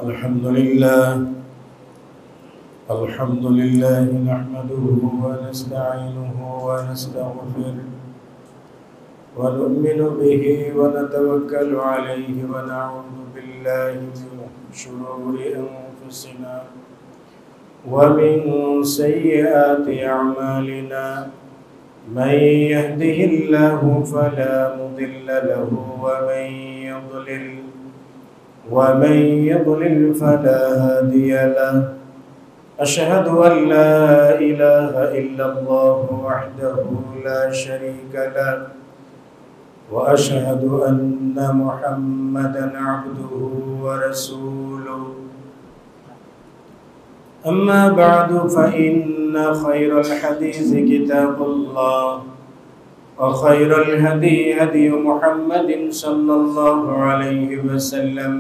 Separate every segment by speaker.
Speaker 1: الحمد لله نحمده ونستعينه ونستغفره ونؤمن به ونتوكل عليه ونعوذ بالله من شرور أنفسنا ومن سيئات أعمالنا من يهده الله فلا مضل له ومن يضلل فلا هادي له أشهد أن لا إله إلا الله وحده لا شريك له وأشهد أن محمدا عبده ورسوله أما بعد فإن خير الحديث كتاب الله وخير الهدي هدي محمد صلى الله عليه وسلم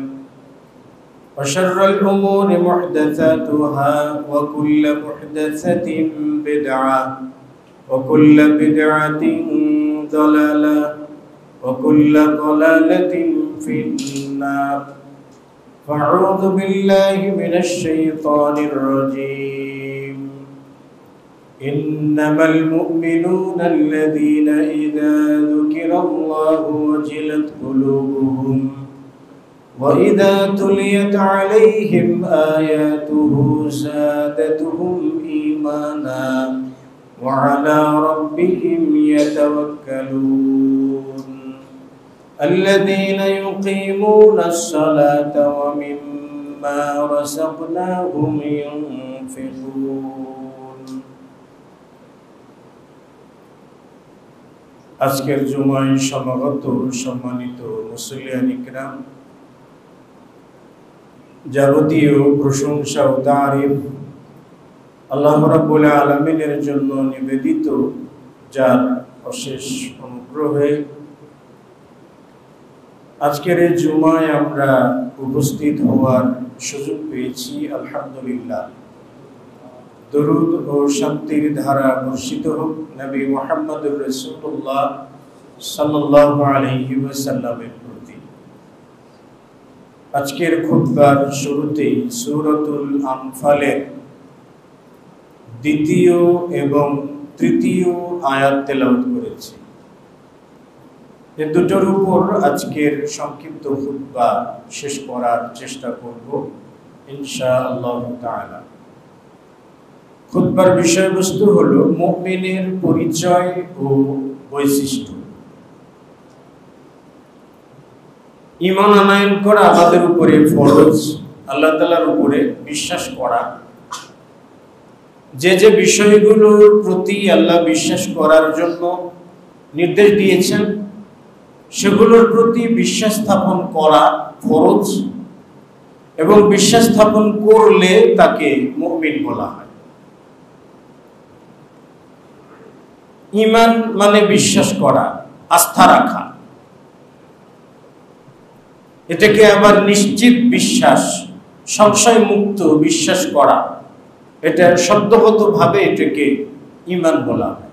Speaker 1: وشر الأمور محدثاتها وكل محدثة بدعة وكل بدعة ضلالة وكل ضلالة في النار فأعوذ بالله من الشيطان الرجيم إنما المؤمنون الذين إذا ذكر الله وجلت قلوبهم وإذا تليت عليهم آياته زادتهم إيمانا وعلى ربهم يتوكلون الذين يقيمون الصلاة ومما رزقناهم ينفقون আজকের জুমায় সমাগত সম্মানিত মুসলিয়ান ইকরাম, যাবতীয় প্রশংসা ও তারিফ আল্লাহ রাব্বুল আলামিনের জন্য নিবেদিত, যার অশেষ অনুগ্রহে আজকের এই জুমায় আমরা উপস্থিত হওয়ার সুযোগ পেয়েছি। আলহামদুলিল্লাহ। দরুদ ও শান্তির ধারা বর্ষিত হোক নবী মুহাম্মদুর রাসূলুল্লাহ সাল্লাল্লাহু আলাইহি ওয়াসাল্লামের প্রতি। আজকের খুতবার শুরুতেই সূরাতুল আনফালের দ্বিতীয় এবং তৃতীয় আয়াত তেলাওয়াত করেছি। এই দুটোর উপর আজকের সংক্ষিপ্ত খুতবা শেষ করার চেষ্টা করব ইনশাআল্লাহ তাআলা। খুতবার বিষয়বস্তু হলো মুমিনের পরিচয় ও বৈশিষ্ট্য। ঈমান আনয়ন করা আমাদের উপরে ফরজ। আল্লাহ তাআলার উপরে বিশ্বাস করা, যে যে বিষয়গুলোর প্রতি আল্লাহ বিশ্বাস করার জন্য নির্দেশ দিয়েছেন সেগুলোর প্রতি বিশ্বাস স্থাপন করা ফরজ, এবং বিশ্বাস স্থাপন করলে তাকে মুমিন বলা হয়। ঈমান মানে বিশ্বাস করা, আস্থা রাখা। এটাকে আবার নিশ্চিত বিশ্বাস, সংশয় মুক্ত বিশ্বাস করা, এটা শব্দগতভাবে এটাকে ঈমান বলা হয়।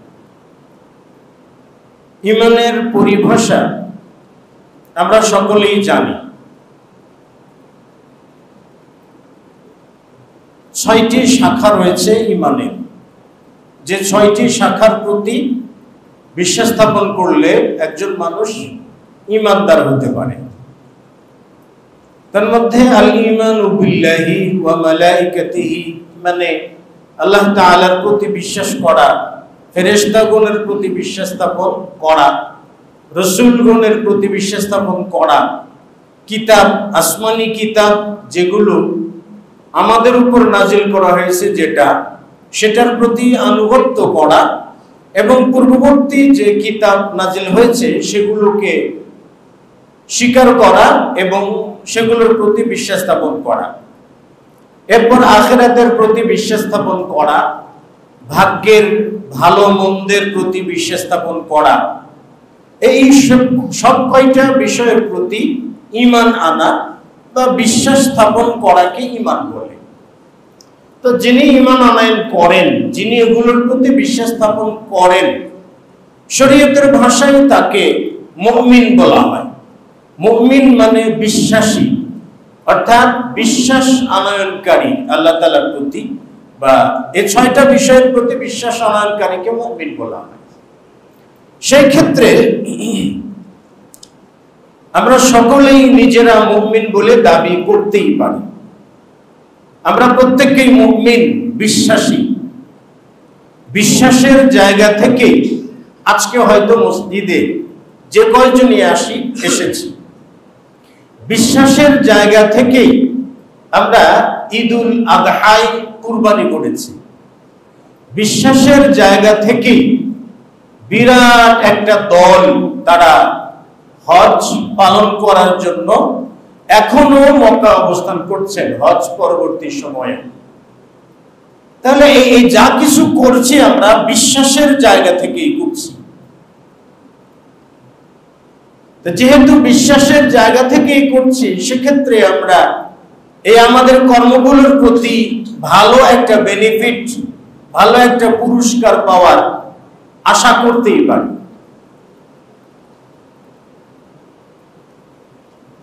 Speaker 1: ঈমানের পরিভাষা আমরা সকলেই জানি। 6টি শাখা রয়েছে ঈমানের, যে 6টি শাখার প্রতি বিশ্বাস স্থাপন করলে একজন মানুষ ঈমানদার হতে পারে। তার মধ্যে আল ঈমানু বিল্লাহি ওয়া মালাইকাতিহি মানে আল্লাহ তাআলার প্রতি বিশ্বাস করা, ফেরেশতাগণের প্রতি বিশ্বাস স্থাপন করা, রাসূলগণের প্রতি বিশ্বাস স্থাপন করা, কিতাব, আসমানি কিতাব যেগুলো আমাদের উপর নাজিল করা হয়েছে সেটার প্রতি আনুগত্য করা, এবং পূর্ববর্তী যে কিতাব নাজিল হয়েছে সেগুলোকে স্বীকার করা এবং সেগুলোর প্রতি বিশ্বাস স্থাপন করা। এরপর আখিরাতের প্রতি বিশ্বাস স্থাপন করা, ভাগ্যের ভালো মন্দের প্রতি বিশ্বাস স্থাপন করা। এই সব কয়টা বিষয়ের প্রতি ঈমান আনা বা বিশ্বাস স্থাপন করাকে ঈমান বলে। তো যিনি ঈমান আনয়ন করেন, যিনি এগুলোর প্রতি বিশ্বাস স্থাপন করেন, শরীয়তের ভাষায় তাকে মুমিন বলা হয়। মুমিন মানে বিশ্বাসী, অর্থাৎ বিশ্বাস আনয়নকারী আল্লাহ তাআলার প্রতি, বা এই 6টা বিষয়ের প্রতি বিশ্বাস আনয়নকারীকে মুমিন বলা হয়। সেই ক্ষেত্রে আমরা সকলেই নিজেরা মুমিন বলে দাবি করতেই পারি। আমরা প্রত্যেকেই মুমিন, বিশ্বাসী। বিশ্বাসের জায়গা থেকে আজকে হয়তো মসজিদে যে কয়জনই এসেছি, বিশ্বাসের জায়গা থেকেই আমরা ঈদুল আযহায় কুরবানি করেছি। বিশ্বাসের জায়গা থেকেই বিরাট একটা দল তারা হজ পালন করার জন্য এখনো মক্কা অবস্থান করছেন হজ পরবর্তী সময়ে। তাহলে এই যা কিছু করছি আমরা বিশ্বাসের জায়গা থেকেই করছি। যেহেতু বিশ্বাসের জায়গা থেকেই করছি, সেক্ষেত্রে আমরা এই আমাদের কর্মগুলোর প্রতি ভালো একটা বেনিফিট, ভালো একটা পুরস্কার পাওয়ার আশা করতেই পারি।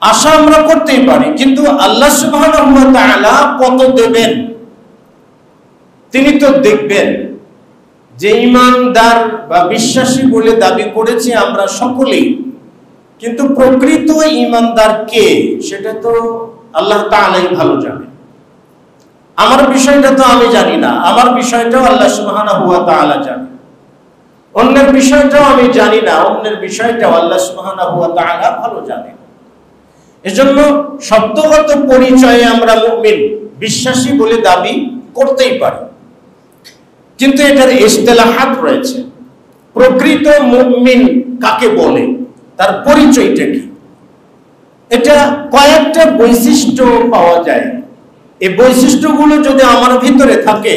Speaker 1: আশা আমরা করতেই পারি, কিন্তু আল্লাহ সুবহানাহু ওয়া তাআলা কত দেবেন তিনি তো দেখবেন। যে ঈমানদার বা বিশ্বাসী বলে দাবি করেছি আমরা সকলেই, কিন্তু প্রকৃত ঈমানদার কে সেটা তো আল্লাহ তাআলাই ভালো জানেন। আমার বিষয়টা তো আমি জানি না, আমার বিষয়টাও আল্লাহ সুবহানাহু ওয়া তাআলা জানেন। অন্যের বিষয়টাও আমি জানি না, অন্যের বিষয়টাও আল্লাহ সুবহানাহু ওয়া তাআলা ভালো জানেন। এজন্য শব্দগত পরিচয়ে আমরা মুমিন, বিশ্বাসী বলে দাবি করতেই পারি, কিন্তু এটার ইসতিলাহাত রয়েছে। প্রকৃত মুমিন কাকে বলে, তার পরিচয়টা কি? এটা কয়েকটা বৈশিষ্ট্য পাওয়া যায়। এই বৈশিষ্ট্যগুলো যদি আমার ভিতরে থাকে,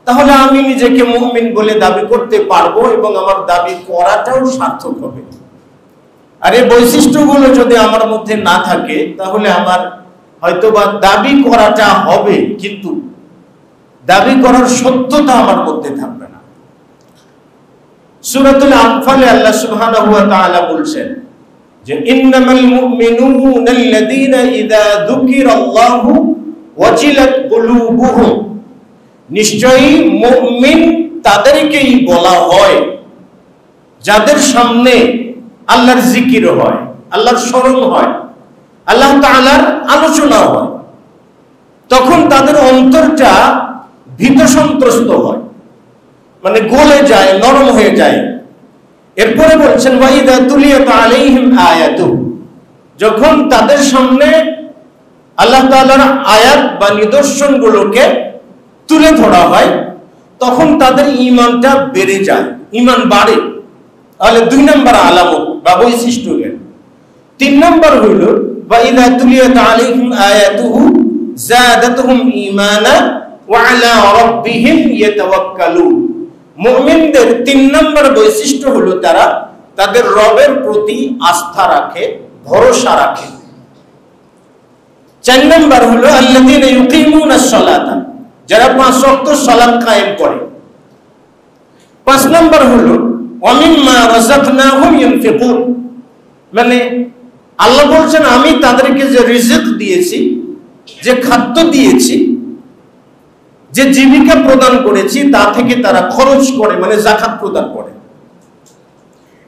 Speaker 1: তাহলে আমি নিজেকে মুমিন বলে দাবি করতে পারবো এবং আমার দাবি করাটাও সার্থক হবে। আর এই বৈশিষ্ট্যগুলো যদি আমার মধ্যে না থাকে, তাহলে আমার হয়তোবা দাবি করাটা হবে, কিন্তু দাবি করার সত্যতা আমার মধ্যে থাকবে না। সূরাতুল আনফালে আল্লাহ সুবহানাহু ওয়া তাআলা বলছেন যে ইন্নামাল মুমিনুনা আল্লাযীনা ইযা যুকিরাল্লাহু ওয়াজিলাত কুলুবুহুম, নিশ্চয়ই মুমিন তাদেরকেই বলা হয় যাদের সামনে আল্লাহর জিকির হয়, আল্লাহর স্মরণ হয়, আল্লাহ তাআলার আলোচনা হয়, তখন তাদের অন্তরটা ভীত সন্ত্রস্ত হয়, মানে গলে যায়, নরম হয়ে যায়। এরপরে বলছেন ওয়াইদা তুলিয়াত আলাইহিম আয়াতু, যখন তাদের সামনে আল্লাহ তাআলার আয়াত বা নিদর্শনগুলোকে তুলে ধরা হয়, তখন তাদের ঈমানটা বেড়ে যায়, ঈমান বাড়ে। তাহলে 2 নম্বর আলামত বা বৈশিষ্ট্য গেল। 3 নম্বর হইল ওয়াইদা তুলিয়াত আলাইহিম আয়াতুহু যাদাতুহুম ঈমানা ওয়া আলা রাব্বিহিম ইয়াতাওয়াক্কালুন। মুমিনদের 3 নম্বর বৈশিষ্ট্য হলো তারা তাদের রবের প্রতি আস্থা রাখে, ভরসা রাখে। 4 নম্বর হলো আল্লাযীনা ইউকিমুনাস সালাতা, যারা 5 ওয়াক্ত সালাত কায়েম করে। 5 নম্বর হলো ওয়া মিম্মা রাযাকনাহুম ইউনফিকুন, মানে আল্লাহ বলছেন আমি তাদেরকে যে রিজিক দিয়েছি, যে খাদ্য দিয়েছি, যে জীবিকা প্রদান করেছি, তা থেকে তারা খরচ করে, মানে যাকাত প্রদান করে।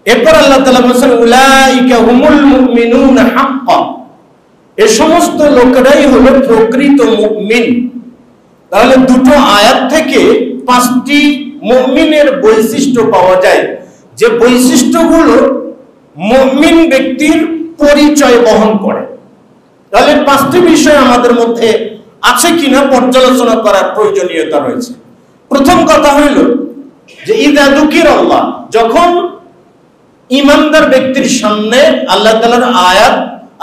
Speaker 1: এরপর আল্লাহ তাআলা বলেন উলাইকা হুমুল মুমিনুনা হাক্কান, এই সমস্ত লোকেরাই হলো প্রকৃত মুমিন। তাহলে দুটো আয়াত থেকে 5টি মুমিনের বৈশিষ্ট্য পাওয়া যায়, যে বৈশিষ্ট্যগুলো মুমিন ব্যক্তির পরিচয় বহন করে। তাহলে 5টি বিষয় আমাদের মধ্যে আছে কিনা পর্যালোচনা করার প্রয়োজনীয়তা রয়েছে। প্রথম কথা হইল যে ইযা যুকিরাল্লাহ, যখন ঈমানদার ব্যক্তির সামনে আল্লাহ তাআলার আয়াত,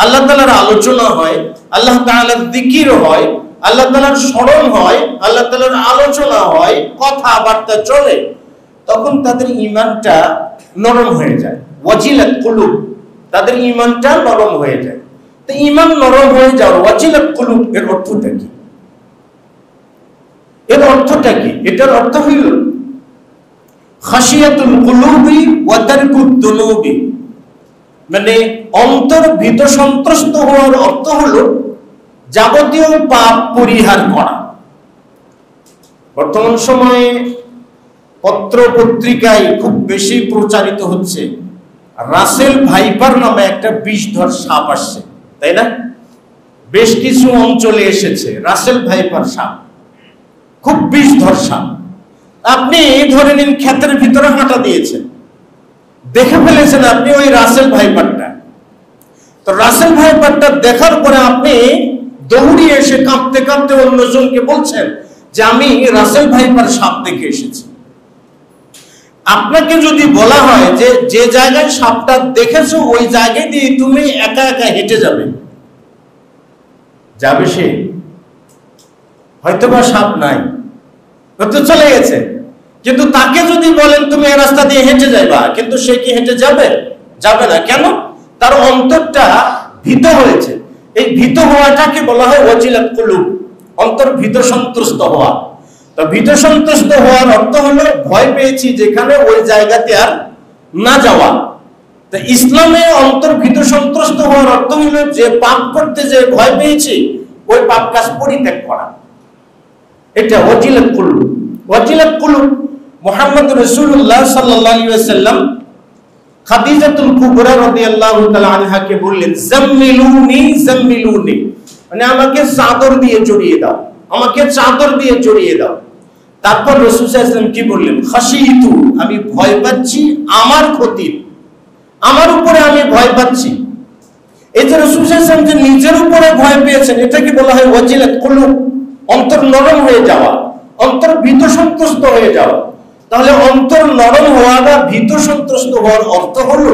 Speaker 1: আল্লাহ তাআলার আলোচনা হয়, আল্লাহ তাআলার জিকির হয়, আল্লাহ তাআলার স্মরণ হয়, আল্লাহ তাআলার আলোচনা হয়, কথাবার্তা চলে, তখন তাদের ঈমানটা নরম হয়ে যায়। ওয়াজিলাত কুলুব, তাদের ঈমানটা নরম হয়ে যায়। তো ঈমান নরম হয়ে যাওয়ার ওয়াজিলাত কুলুব এর অর্থটা কি? এর অর্থটা কি? এটার অর্থ হইল খাশিয়াতুল কুলুবি ওয়া তারকুদ দুনুবি, মানে অন্তর ভীত সন্ত্রস্ত হওয়ার অর্থ হলো যাবতীয় পাপ পরিহার করা। বর্তমান সময়ে পত্র পত্রিকায় খুব বেশি প্রচারিত হচ্ছে রাসেল ভাইপার নামে একটা বিষধর সাপ আসছে, তাই না? বেশ কিছু অঞ্চলে এসেছে রাসেল ভাইপার সাপ, খুব বিষধর সাপ। আপনি ধরে নিন ক্ষেতের ভিতরে হাঁটা দিয়েছেন, দেখে ফেলেছেন আপনি ওই রাসেল ভাইপারটা। তো রাসেল ভাইপারটা দেখার পরে আপনি দৌড়িয়ে এসে কাঁপতে কাঁপতে অন্যজনকে বলছেন যে আমি রাসেল ভাইপার সাপ দেখে এসেছি। আপনাকে যদি বলা হয় যে যে জায়গায় সাপটা দেখেছো ওই জায়গায় দিয়ে তুমি একা একা হেঁটে যাবে, যাবে সে? হয়তোবা সাপ নাই, হয়তো চলে গেছে, কিন্তু তাকে যদি বলেন তুমি এই রাস্তা দিয়ে হেঁটে যাইবা, কিন্তু সে কি হেঁটে যাবে? যাবে না। কেন? তার অন্তরটা ভীত হয়েছে। এই ভীত হওয়াটাকে বলা হয় ওয়াজিলাত কুলুব, অন্তর ভীত সন্ত্রস্ত হওয়া। তো ভীত সন্ত্রস্ত হওয়ার অর্থ হলো ভয় পেয়েছি যেখানে ওই জায়গাতে আর না যাওয়া। তো ইসলামে অন্তর ভীত সন্ত্রস্ত হওয়ার অর্থ হলো যে পাপ করতে যে ভয় পেয়েছি ওই পাপ কাজ পরিত্যাগ করা, এটা ওয়াজিলাত কুলুব। ওয়াজিলাত কুলুব মুহাম্মদ রাসূলুল্লাহ সাল্লাল্লাহু আলাইহি ওয়াসাল্লাম খাদিজাতুল কুবরা রাদিয়াল্লাহু তাআলা আনহাকে বললেন জাম্মিলুনি জাম্মিলুনি, মানে আমাকে চাদর দিয়ে জড়িয়ে দাও, আমাকে চাদর দিয়ে জড়িয়ে দাও। তারপর রাসূল সাল্লাল্লাহু আলাইহি ওয়াসাল্লাম কি বললেন? খাশিতু, আমি ভয় পাচ্ছি আমার ক্ষতি, আমার উপরে আমি ভয় পাচ্ছি। এই যে রাসূল সাল্লাল্লাহু আলাইহি ওয়াসাল্লাম যে নিজের উপরে ভয় পেয়েছেন এটাকে বলা হয় ওয়াজিলাত কুলুব, অন্তর নরম হয়ে যাওয়া, অন্তর ভীত সন্ত্রস্ত হয়ে যাওয়া। তাহলে অন্তর নরম হওয়া বা ভীত সন্ত্রস্ত হওয়ার অর্থ হলো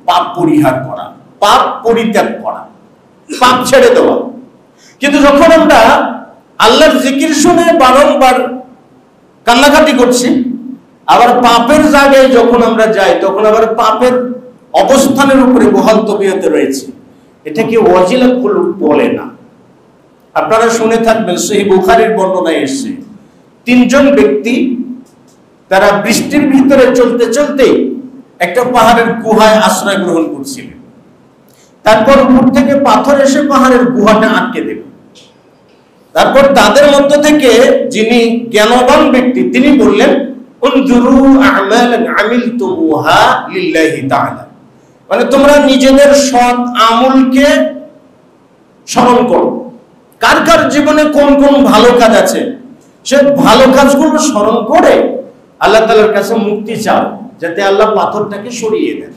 Speaker 1: পাপ পরিহার করা, পাপ পরিত্যাগ করা, পাপ ছেড়ে দেওয়া। কিন্তু যখন আমরা আল্লাহর জিকির শুনে বারংবার কান্নাকাটি করছি, আবার পাপের জায়গায় যখন আমরা যাই তখন আবার পাপের অবস্থানের উপরে বহাল তবিয়তে রয়েছে, এটাকে ওয়াজিলাত কুলুব বলে না। আপনারা শুনে থাকবেন সহিহ বুখারীর বর্ণনায় এসেছে তিনজন ব্যক্তি তারা বৃষ্টির ভিতরে চলতে চলতে একটা পাহাড়ের গুহায় আশ্রয় গ্রহণ করছিলেন। তারপর উপর থেকে পাথর এসে পাহাড়ের গুহাটা আটকে দেবে। তারপর তাদের মধ্য থেকে যিনি জ্ঞানবান ব্যক্তি তিনি বললেন উনজুরু আমালান আমিলতুমুহা লিল্লাহি তাআলা, মানে তোমরা নিজেদের সৎ আমলকে স্মরণ করো। কার কার জীবনে কোন কোন ভালো কাজ আছে সে ভালো কাজগুলো স্মরণ করে আল্লাহ তাআলার কাছে মুক্তি চাও, যাতে আল্লাহ পাথরটাকে সরিয়ে দেন।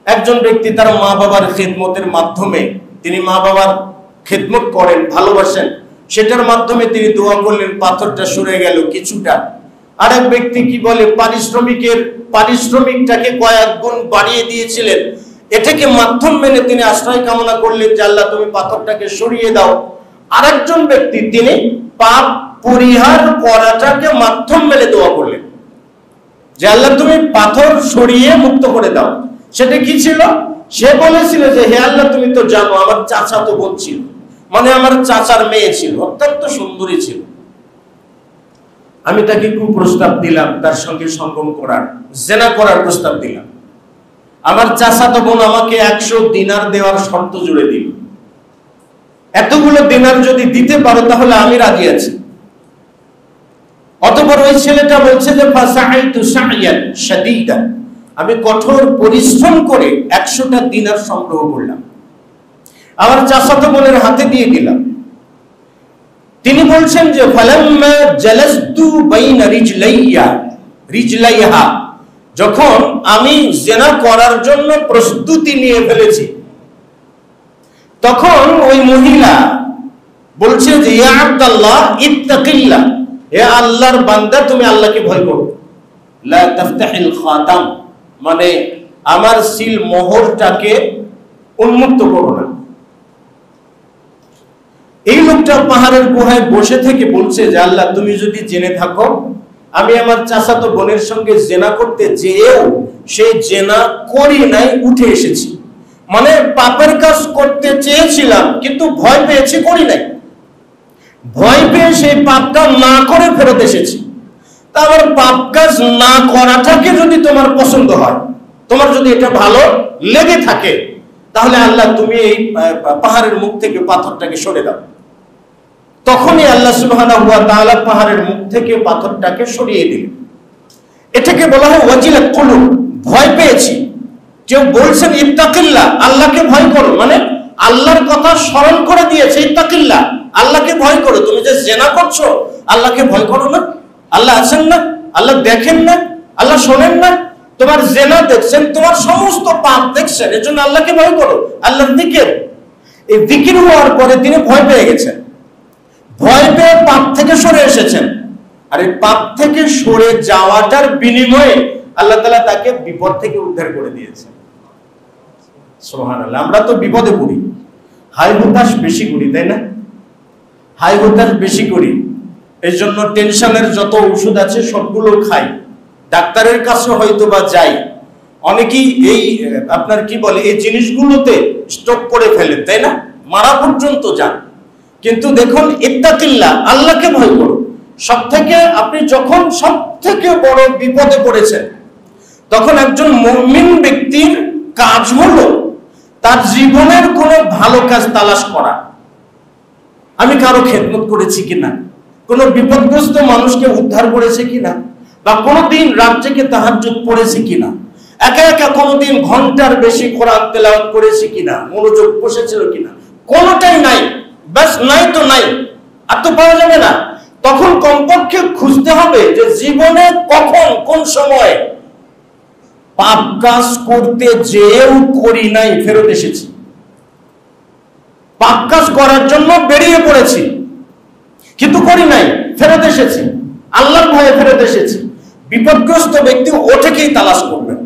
Speaker 1: একজন ব্যক্তি তার মা বাবার খেদমতের মাধ্যমে, তিনি মা বাবার খেদমত করেন, ভালোবাসেন, সেটার মাধ্যমে তিনি দোয়া করলেন, পাথরটা সরে গেল কিছুটা। আরেক ব্যক্তি কি বলে পারিশ্রমিকটাকে কয়েক গুণ বাড়িয়ে দিয়েছিলেন, এটাকে মাধ্যম মেনে তিনি আশ্রয় কামনা করলেন যে আল্লাহ তুমি পাথরটাকে সরিয়ে দাও। আরেকজন ব্যক্তি তিনি পাপ পরিহার করাটাকে মাধ্যম মেনে দোয়া করলেন যে আল্লাহ তুমি পাথর সরিয়ে মুক্ত করে দাও। সেটা কি ছিল? সে বলেছিল যে হে আল্লাহ তুমি তো জানো আমার চাচা তো বোন ছিল, মানে আমার চাচার মেয়ে ছিল, অত্যন্ত সুন্দরী ছিল, আমি তাকে কুপ্রস্তাব দিলাম তার সঙ্গে সঙ্গম করার, জেনা করার প্রস্তাব দিলাম। আমার চাচাতো বোন আমাকে 100 দিনার দেওয়ার শর্ত জুড়ে দিল, এতগুলো দিনার যদি দিতে পারো তাহলে আমি রাজি আছি। অতঃপর ওই ছেলেটা বলছে যে ফাসাইতু সাইয়ান শাদীদা, আমি কঠোর পরিশ্রম করে 100টা দিনার সংগ্রহ করলাম, আমার চাচাতো বোনের হাতে দিয়ে দিলাম। তিনি বলছেন যে ফালাম্মা জালাসতু বাইনা রিজলাইহা, যখন আমি জিনা করার জন্য প্রস্তুতি নিয়ে ফেলেছি তখন ওই মহিলা বলছে যে ইয়া আব্দুল্লাহ ইত্তাকিল্লাহ, হে আল্লাহর বান্দা তুমি আল্লাহকে ভয় করো, লা তাফতাহিল খাতাম, মানে আমার সিল মোহরটাকে উন্মুক্ত করো না। এই লোকটা পাহাড়ের গুহায় বসে থেকে বলছে যে আল্লাহ তুমি যদি জেনে থাকো আমি আমার চাচাতো বোনের সঙ্গে জেনা করতে যেও সেই জেনা করি নাই, উঠে এসেছি, মানে পাপের কাজ করতে চেয়েছিলাম কিন্তু ভয় পেয়েছি, করি নাই, ভয় পেয়ে সেই পাপটা না করে ফেরত এসেছি। তা আমার পাপ কাজ না করাটাকে যদি তোমার পছন্দ হয়, তোমার যদি এটা ভালো লেগে থাকে তাহলে আল্লাহ তুমি এই পাহাড়ের মুখ থেকে পাথরটাকে সরে দাও। তখনই আল্লাহ সুবহানাহু ওয়া তাআলা পাহাড়ের মুখ থেকে পাথরটাকে সরিয়ে দিলেন। এটাকে বলা হয় ওয়াজিলাত কুলুব, ভয় পেয়েছি। কেউ বলছেন ইত্তাকিল্লাহ, আল্লাহকে ভয় করো, মানে আল্লাহর কথা স্মরণ করে দিয়েছে। ইত্তাকিল্লাহ, আল্লাহকে ভয় করো। তুমি যে জিনা করছো, আল্লাহকে ভয় করো না? আল্লাহ আছেন না? আল্লাহ দেখেন না? আল্লাহ শোনেন না? তোমার জিনা দেখছেন, তোমার সমস্ত পাপ দেখছেন, এজন্য আল্লাহকে ভয় করো। আল্লাহর জিকির, এই জিকির হওয়ার পরে তিনি ভয় পেয়ে গেছেন। ভয় পেয়ে পাপ থেকে সরে এসেছেন। আর এই পাপ থেকে সরে যাওয়াটার বিনিময়ে আল্লাহ তাআলা তাকে বিপদ থেকে উদ্ধার করে দিয়েছেন। সুবহানাল্লাহ। আমরা তো বিপদে পড়ি, হাই হুতাশ বেশি করি, তাই না? হাই হুতাশ বেশি করি, এই জন্য টেনশনের যত ওষুধ আছে সবগুলো খাই, ডাক্তারের কাছে হয়তো বা যাই, অনেকেই এই আপনার কি বলে এই জিনিসগুলোতে স্টক করে ফেলেন, তাই না? মারা পর্যন্ত যান। কিন্তু দেখুন, ইত্তাকিল্লাহ, আল্লাহকে ভয় করো। সব থেকে আপনি যখন সব থেকে বড় বিপদে পড়েছেন, তখন একজন মুমিন ব্যক্তির কাজ হলো তার জীবনের কোনো ভালো কাজ তালাশ করা। আমি কারো খেদমত করেছি কিনা, কোনো বিপদগ্রস্ত মানুষকে উদ্ধার করেছে কিনা, বা কোনোদিন রাত জেগে তাহাজ্জুদ পড়েছি কিনা, একা একা কোনোদিন ঘন্টার বেশি কোরআন তেলাওয়াত করেছি কিনা, মনোযোগ বসেছিল কিনা, কোনোটাই নাই। বাস নাই তো নাই, আর তো পাওয়া যাবে না। তখন কমপক্ষে খুঁজতে হবে যে জীবনে কখন কোন সময় পাপ কাজ করতে যেও করি নাই, ফেরত এসেছি। পাপ কাজ করার জন্য বেরিয়ে পড়েছি, কিন্তু করি নাই, ফেরত এসেছি, আল্লাহর ভয়ে ফেরত এসেছি। বিপদগ্রস্ত ব্যক্তি ওটাকেই তালাশ করবেন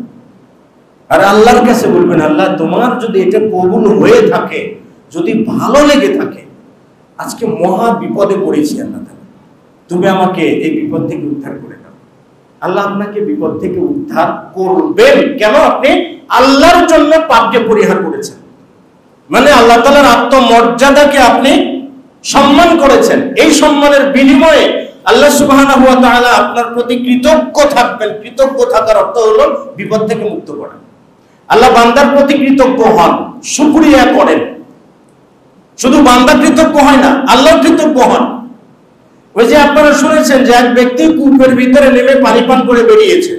Speaker 1: আর আল্লাহর কাছে বলবেন, আল্লাহ তোমার যদি এটা কবুল হয়ে থাকে, যদি ভালো লেগে থাকে, আজকে মহা বিপদে পড়েছি, আল্লাহ তুমি আমাকে এই বিপদ থেকে উদ্ধার করে দাও। আল্লাহ আপনাকে বিপদ থেকে উদ্ধার করবেন। কেন? আপনি আল্লাহর জন্য পাপকে পরিহার করেছেন, মানে আল্লাহ তাআলার আত্মমর্যাদাকে আপনি সম্মান করেছেন। এই সম্মানের বিনিময়ে আল্লাহ সুবহানাহু ওয়া তাআলা আপনার প্রতি কৃতজ্ঞ থাকবেন। কৃতজ্ঞ থাকার অর্থ হলো বিপদ থেকে মুক্ত করা। আল্লাহ বান্দার প্রতি কৃতজ্ঞ হন, শুকরিয়া করেন। শুধু বান্দা কৃতজ্ঞ হয় না, আল্লাহ কৃতজ্ঞ হন। ওই যে আপনারা শুনেছেন যে এক ব্যক্তি কূপের ভিতরে নেমে পানি পান করে বেরিয়েছে,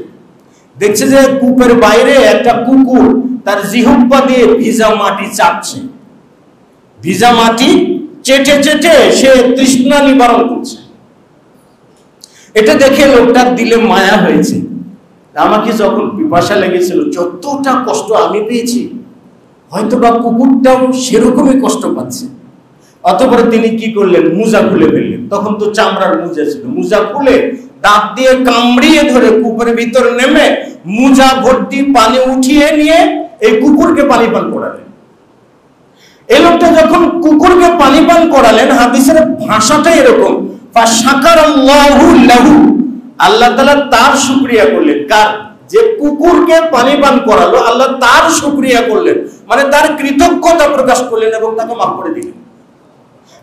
Speaker 1: দেখছে যে কূপের বাইরে একটা কুকুর তার জিহ্বা দিয়ে ভিজা মাটি চাটছে। ভিজা মাটি চেটে চেটে সে তৃষ্ণা নিবারণ করছে। এটা দেখে লোকটার দিলে মায়া হয়েছে, আমাকে যখন পিপাসা লেগেছিল যতটা কষ্ট আমি পেয়েছি, হয়তো বা কুকুরটাও সেরকমই কষ্ট পাচ্ছে। অতঃপর তিনি কি করলেন, মুজা খুলে ফেললেন। তখন তো চামড়ার মুজা ছিল, মুজা খুলে দাঁত দিয়ে কামড়িয়ে ধরে কূপের ভিতরে নেমে মুজা ভর্তি পানি উঠিয়ে নিয়ে এই কুকুরকে পানি পান করালেন। এই লোকটা যখন কুকুরকে পানি পান করালেন, হাদিসের ভাষাটা এরকম, ফাশাকারাল্লাহু লাহু, আল্লাহ তাআলা তার শুকরিয়া করলেন। কার? যে কুকুরকে পানি পান করালো, আল্লাহ তার শুকরিয়া করলেন, মানে তার কৃতজ্ঞতা প্রকাশ করলেন এবং তাকে মাফ করে দিলেন।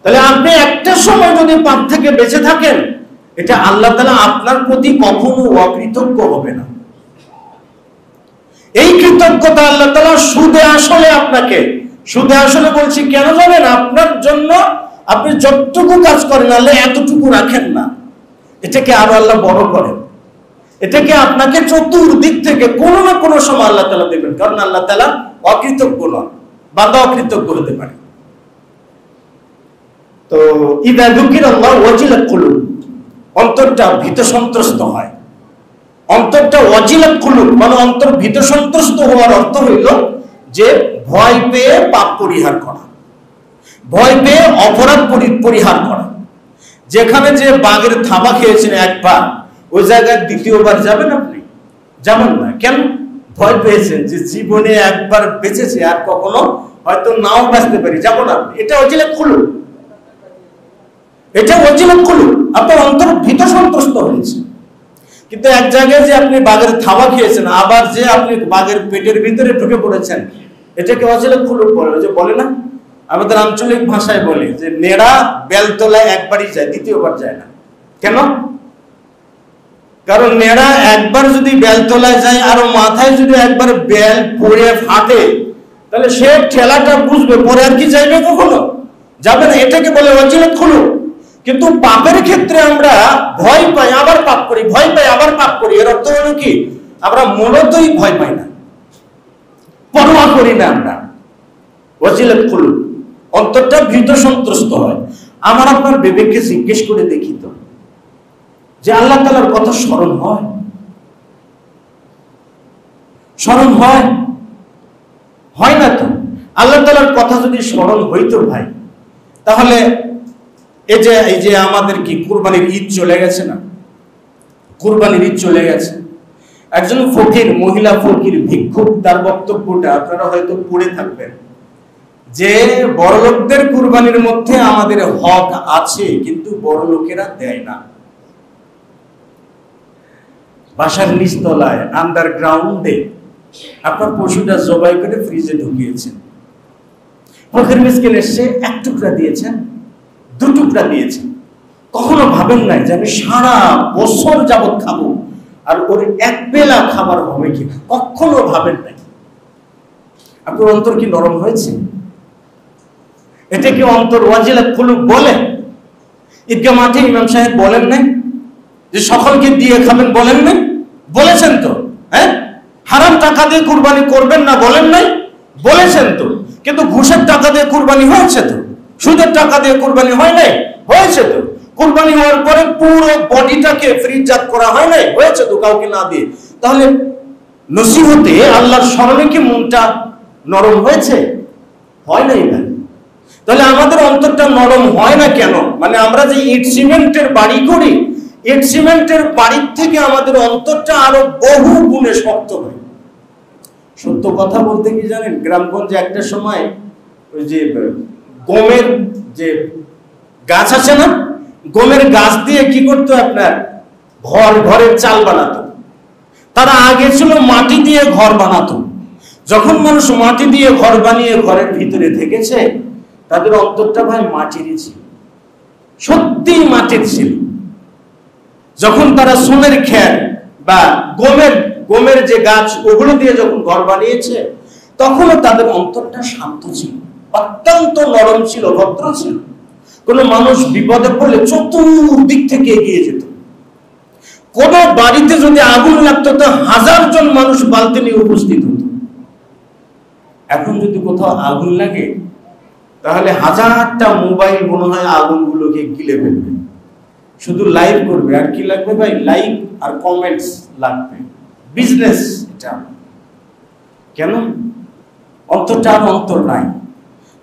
Speaker 1: তাহলে আপনি একটা সময় যদি পাপ থেকে বেঁচে থাকেন, এটা আল্লাহ তাআলা আপনার প্রতি কখনো অকৃতজ্ঞ হবে না। এই কৃতজ্ঞতা আল্লাহ তাআলা সুদে আসলে আপনাকে, সুদে আসলে বলছি কেন জানেন? আপনার জন্য আপনি যতটুকু কাজ করেন আল্লাহ এতটুকু রাখেন না, এটাকে আরো আল্লাহ বড় করেন। এটাকে আপনাকে চতুর্দিক থেকে কোনো না কোনো সময় আল্লাহ তাআলা দেবেন, কারণ আল্লাহ তাআলা অকৃতজ্ঞ নন, বান্দা অকৃতজ্ঞ হতে পারে। তো ইদা যুকিরাল্লাহু ওয়াজিলাত কুলুব, অন্তরটা ভীত সন্ত্রস্ত হয়। অন্তরটা ওয়াজিলাত কুলুব মানে অন্তর ভীত সন্ত্রস্ত হওয়ার অর্থ হইল যে ভয় পেয়ে পাপ পরিহার করা, ভয় পেয়ে অপরাধ পরিহার করা। যেখানে যে বাঘের থাবা খেয়েছেন একবার, ওই জায়গায় দ্বিতীয়বার যাবেন আপনি? যাবেন না। কেন? ভয় পেয়েছেন যে জীবনে একবার বেঁচেছে, আর কখনো হয়তো নাও বাঁচতে পারি, যাব না। এটা ওয়াজিলাত কুলুব, এটা ওয়াজিলাত কুলুব, আপনার অন্তর ভীত সন্ত্রস্ত হয়েছে। কিন্তু এক জায়গায় যে আপনি বাঘের থাবা খেয়েছেন, আবার যে আপনি বাঘের পেটের ভিতরে ঢুকে পড়েছেন, এটাকে ওয়াজিলাত কুলুব বলে। যে বলে না, আমাদের আঞ্চলিক ভাষায় বলে যে নেড়া বেলতলায় একবারই যায়, দ্বিতীয়বার যায় না। কেন? কারণ নেড়া একবার যদি বেলতলায় যায় আর মাথায় যদি একবার বেল পড়ে ফাটে, তাহলে সে ঠেলাটা বুঝবে, পরে আর কি চাইবে? কখনো যাবে না। এটাকে বলে ওয়াজিলাত কুলুব। কিন্তু পাপের ক্ষেত্রে আমরা ভয় পাই আবার পাপ করি, ভয় পাই আবার পাপ করি। এর অর্থ হলো কি, আমরা মূলতই ভয় পাই না, পরোয়া করি না আমরা। ওয়াজিলাত কুলুব, অন্তরটা ভীত সন্ত্রস্ত হয়। আমার আপনার বিবেককে জিজ্ঞেস করে দেখি তো, যে আল্লাহ তাআলার কথা স্মরণ হয়? স্মরণ হয়? হয় না তো। আল্লাহ তাআলার কথা যদি স্মরণ হইতো ভাই, তাহলে এই যে আমাদের কি কুরবানির ঈদ চলে গেছে না? কুরবানির ঈদ চলে গেছে। একজন ফকির, মহিলা ফকির, ভিক্ষুক, তার বক্তব্যটা আপনারা হয়তো পড়ে থাকবেন, যে বড়লোকদের কুরবানির মধ্যে আমাদের হক আছে, কিন্তু বড় লোকেরা দেয় না। বাসার নিচতলায় আন্ডারগ্রাউন্ডে আপনার পশুটা জবাই করে ফ্রিজে ঢুকিয়েছেন। ফকির মিসকিন এসে এক টুকরা দিয়েছেন, দু টুকরা দিয়েছেন। কখনো ভাবেন নাই যে আমি সারা বছর যাবত খাবো, আর ওর এক বেলা খাবার হবে কিনা, কখনো ভাবেন নাই। আপনার অন্তর কি নরম হয়েছে? এটা কি অন্তর ওয়াজিলাত কুলুব বলে? ঈদগাহ মাঠে ইমাম সাহেব বলেন নাই যে সকলকে দিয়ে খাবেন? বলেন নাই? বলেছেন তো। হ্যাঁ, হারাম টাকা দিয়ে কুরবানি করবেন না বলেন নাই? বলেছেন তো। কিন্তু ঘুষের টাকা দিয়ে কুরবানি হয়েছে তো, সুদের টাকা দিয়ে কুরবানি হয় নাই? হয়েছে তো। কুরবানি হওয়ার পরে পুরো বডিটাকে ফ্রিজজাত করা হয় নাই? হয়েছে তো, কাউকে না দিয়ে। তাহলে নসিহতে আল্লাহর স্মরণে কি মনটা নরম হয়েছে? হয় নাই ভাই। তাহলে আমাদের অন্তরটা নরম হয় না কেন? মানে আমরা যে ইট সিমেন্টের বাড়ি করি, ইট সিমেন্টের বাড়ির থেকে আমাদের অন্তরটা আরো বহু গুণে শক্ত হয়। সত্য কথা বলতে কি জানেন, গ্রামগঞ্জে একটা সময় ওই যে গমের যে গাছ আছে না, গমের গাছ দিয়ে কি করতো আপনার, ঘরের চাল বানাতো। তারা আগে ছিল মাটি দিয়ে ঘর বানাতো। যখন মানুষ মাটি দিয়ে ঘর বানিয়ে ঘরের ভিতরে থেকেছে, তাদের অন্তরটা ভাই মাটিরই ছিল, সত্যি মাটির ছিল। যখন তারা সোনের খের বা গমের যে গাছ, ওগুলো দিয়ে যখন ঘর বানিয়েছে, তখনও তাদের অন্তরটা শান্ত ছিল, অত্যন্ত নরম ছিল, ভদ্র ছিল। কোন মানুষ বিপদে পড়লে চতুর্দিক থেকে এগিয়ে যেত। কোন বাড়িতে যদি আগুন লাগতো, তো 1000 জন মানুষ বালতি নিয়ে উপস্থিত হতো। এখন যদি কোথাও আগুন লাগে, তাহলে 1000টা মোবাইল মনে হয় আগুনগুলোকে গিলে ফেলবে। শুধু লাইভ করবে, আর কি লাগবে ভাই? লাইক আর কমেন্টস লাগবে, বিজনেস। এটা কেন? অন্তরটা আর অন্তর নাই।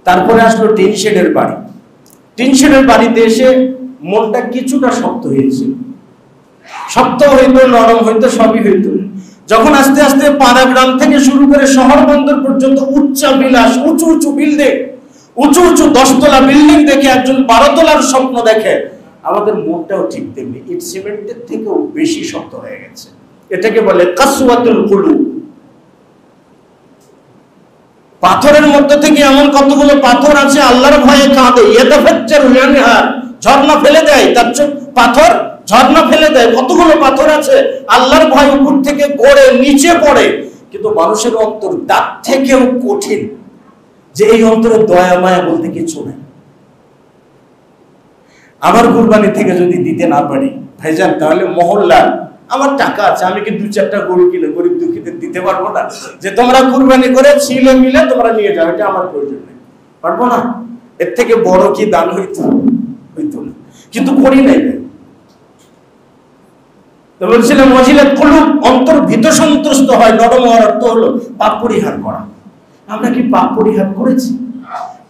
Speaker 1: তারপরে আসলো টিন শেডের বাড়ি। টিন শেডের বাড়িতে এসে মনটা কিছুটা শক্ত হয়েছিল, শক্ত হইতো, নরম হইতো, সবই হইতো। যখন আস্তে আস্তে পাড়া গ্রাম থেকে শুরু করে শহর বন্দর পর্যন্ত উচ্চাবিলাস, উঁচু উঁচু বিল্ডিং, উঁচু উঁচু 10 তলা বিল্ডিং দেখে একজন 12 তলার স্বপ্ন দেখে, আমাদের মনটাও ঠিক তেমনি ইট সিমেন্টের থেকেও বেশি শক্ত হয়ে গেছে। এটাকে বলে কাসওয়াতুল কুলুব। পাথরের মধ্যে থেকে এমন কতগুলো পাথর আছে আল্লাহর ভয়ে কাঁদে, ইয়াতাফাজ্জারু মিনহা, ঝর্ণা ফেলে দেয়, তার পাথর ঝর্ণা ফেলে দেয়। কতগুলো পাথর আছে আল্লাহর ভয় উপর থেকে গড়ে নিচে পড়ে। কিন্তু মানুষের অন্তর তার থেকেও কঠিন, যে এই অন্তরে দয়া মায়া বলতে কিছু নেই। আমার কুরবানি থেকে যদি দিতে না পারি ভাইজান, তাহলে মহল্লা, আমার টাকা আছে, আমি কি 2-4টা গরু কিনে গরিব দুঃখীদের দিতে পারবো না? যে তোমরা কুরবানি করে ছিলে মিলে তোমরা নিয়ে যাও, এটা আমার প্রয়োজন নেই, পারবো না? এর থেকে বড় কি দান হইতো না, কিন্তু করি নাই। তো বলছিলাম ওয়াজিলাত কুলুব, অন্তর ভীত সন্ত্রস্ত হয়। নরম হওয়ার অর্থ হলো পাপ পরিহার করা। আমরা কি পাপ পরিহার করেছি?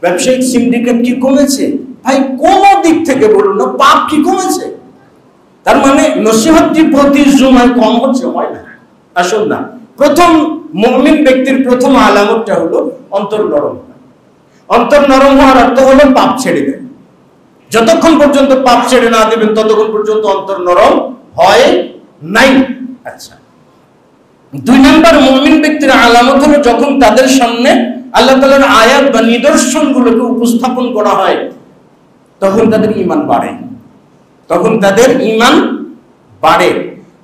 Speaker 1: ব্যবসায়িক সিন্ডিকেট কি কমেছে? ভাই কোন দিক থেকে বলুন না, পাপ কি কমেছে? তার মানে নসিহতটি প্রতি জুমায় কম হচ্ছে? হয় না। আসল না। প্রথম মুমিন ব্যক্তির প্রথম আলামতটা হলো অন্তর নরম। অন্তর নরম হওয়ার অর্থ হলো পাপ ছেড়ে দেয়। যতক্ষণ পর্যন্ত পাপ ছেড়ে না দিবেন, ততক্ষণ পর্যন্ত অন্তর নরম হয় নাই। আচ্ছা, 2 নম্বর মুমিন ব্যক্তির আলামত হলো যখন তাদের সামনে আল্লাহ তাআলার আয়াত বা নিদর্শনগুলোকে উপস্থাপন করা হয়, তখন তাদের ঈমান বাড়ে, তখন তাদের ঈমান বাড়ে।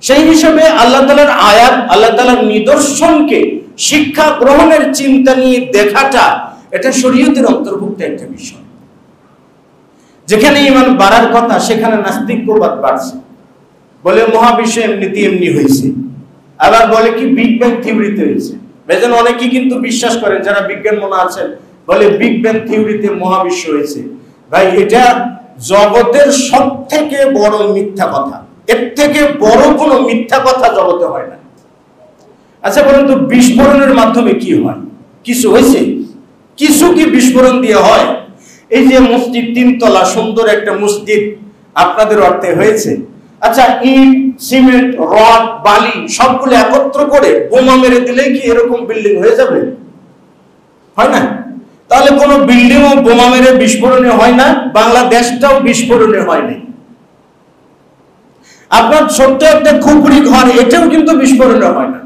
Speaker 1: সেই হিসাবে আল্লাহ তাআলার আয়াত, আল্লাহ তাআলার নিদর্শনকে শিক্ষা গ্রহণের চিন্তা নিয়ে দেখাটা এটা শরীয়তের অন্তর্ভুক্ত একটা বিষয়। যেখানে ঈমান বাড়ার কথা সেখানে নাস্তিক্যবাদ বাড়ছে, বলে মহাবিশ্ব এমনিতে এমনি হয়েছে, আবার বলে কি বিগ ব্যাং থিওরিতে হয়েছে। বেজন অনেকেই কিন্তু বিশ্বাস করেন যারা বিজ্ঞান মনে আছেন, বলে বিগ ব্যাং থিওরিতে মহাবিশ্ব হয়েছে। ভাই এটা জগতের সবথেকে বড় মিথ্যা কথা, এর থেকে বড় কোনো মিথ্যা কথা জগতে হয় না। আচ্ছা বলুন তো বিস্ফোরণের মাধ্যমে কি হয়? কিছু হয়েছে? কিছু কি বিস্ফোরণ দিয়ে হয়? এই যে মসজিদ 3 তলা সুন্দর একটা মসজিদ আপনাদের অর্থে হয়েছে, আচ্ছা ইট সিমেন্ট রড বালি সবগুলো একত্র করে বোমা মেরে দিলে কি এরকম বিল্ডিং হয়ে যাবে? হয় না। তাহলে কোন বিল্ডিং ও বোমা মেরে বিস্ফোরণে হয় না, বাংলাদেশটাও বিস্ফোরণে হয়নি। আপনার ছোট্ট একটা খুপড়ি ঘর, এটাও কিন্তু বিস্ফোরণে হয় না।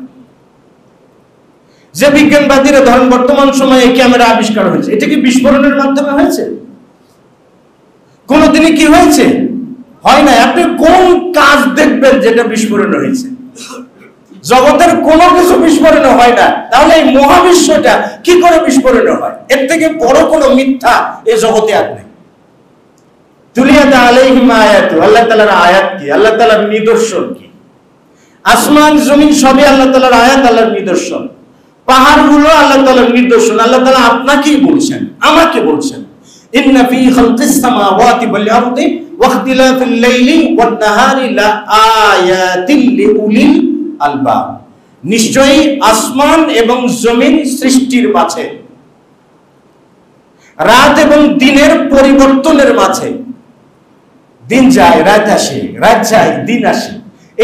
Speaker 1: যে বিজ্ঞানবাদীরা ধরেন বর্তমান সময়ে ক্যামেরা আবিষ্কার হয়েছে, এটা কি বিস্ফোরণের মাধ্যমে হয়েছে? কোনদিনই কি হয়েছে? হয় না। আপনি কোন কাজ দেখবেন যেটা বিস্ফোরণ হয়েছে? জগতের কোনো কিছু বিস্ফোরণ হয় না। তাহলে এই মহাবিশ্বটা কি করে বিস্ফোরণ হয়? এর থেকে বড় কোনো মিথ্যা এই জগতে আর নেই। তুলিয়াত আলাইহিম আয়াতু, আল্লাহ তাআলার আয়াত কি? আল্লাহ তাআলার নিদর্শন কি? আসমান জমিন সবই আল্লাহ তাআলার আয়াত, আল্লাহর নিদর্শন। পাহাড়গুলো আল্লাহ তাআলার নিদর্শন। আল্লাহ তাআলা আপনাকেই বলছেন, আমাকে বলছেন, ইন্না ফি খালকিস সামাওয়াতি ওয়াল আরদি ওয়া ইখতিলাফিল লাইলি ওয়ান নাহারি লাআয়াতিল লিউলিল আলবাব। নিশ্চয়ই আসমান এবং জমিন সৃষ্টির মাঝে, রাত এবং দিনের পরিবর্তনের মাঝে, দিন যায় রাত আসে, রাত যায় দিন আসে,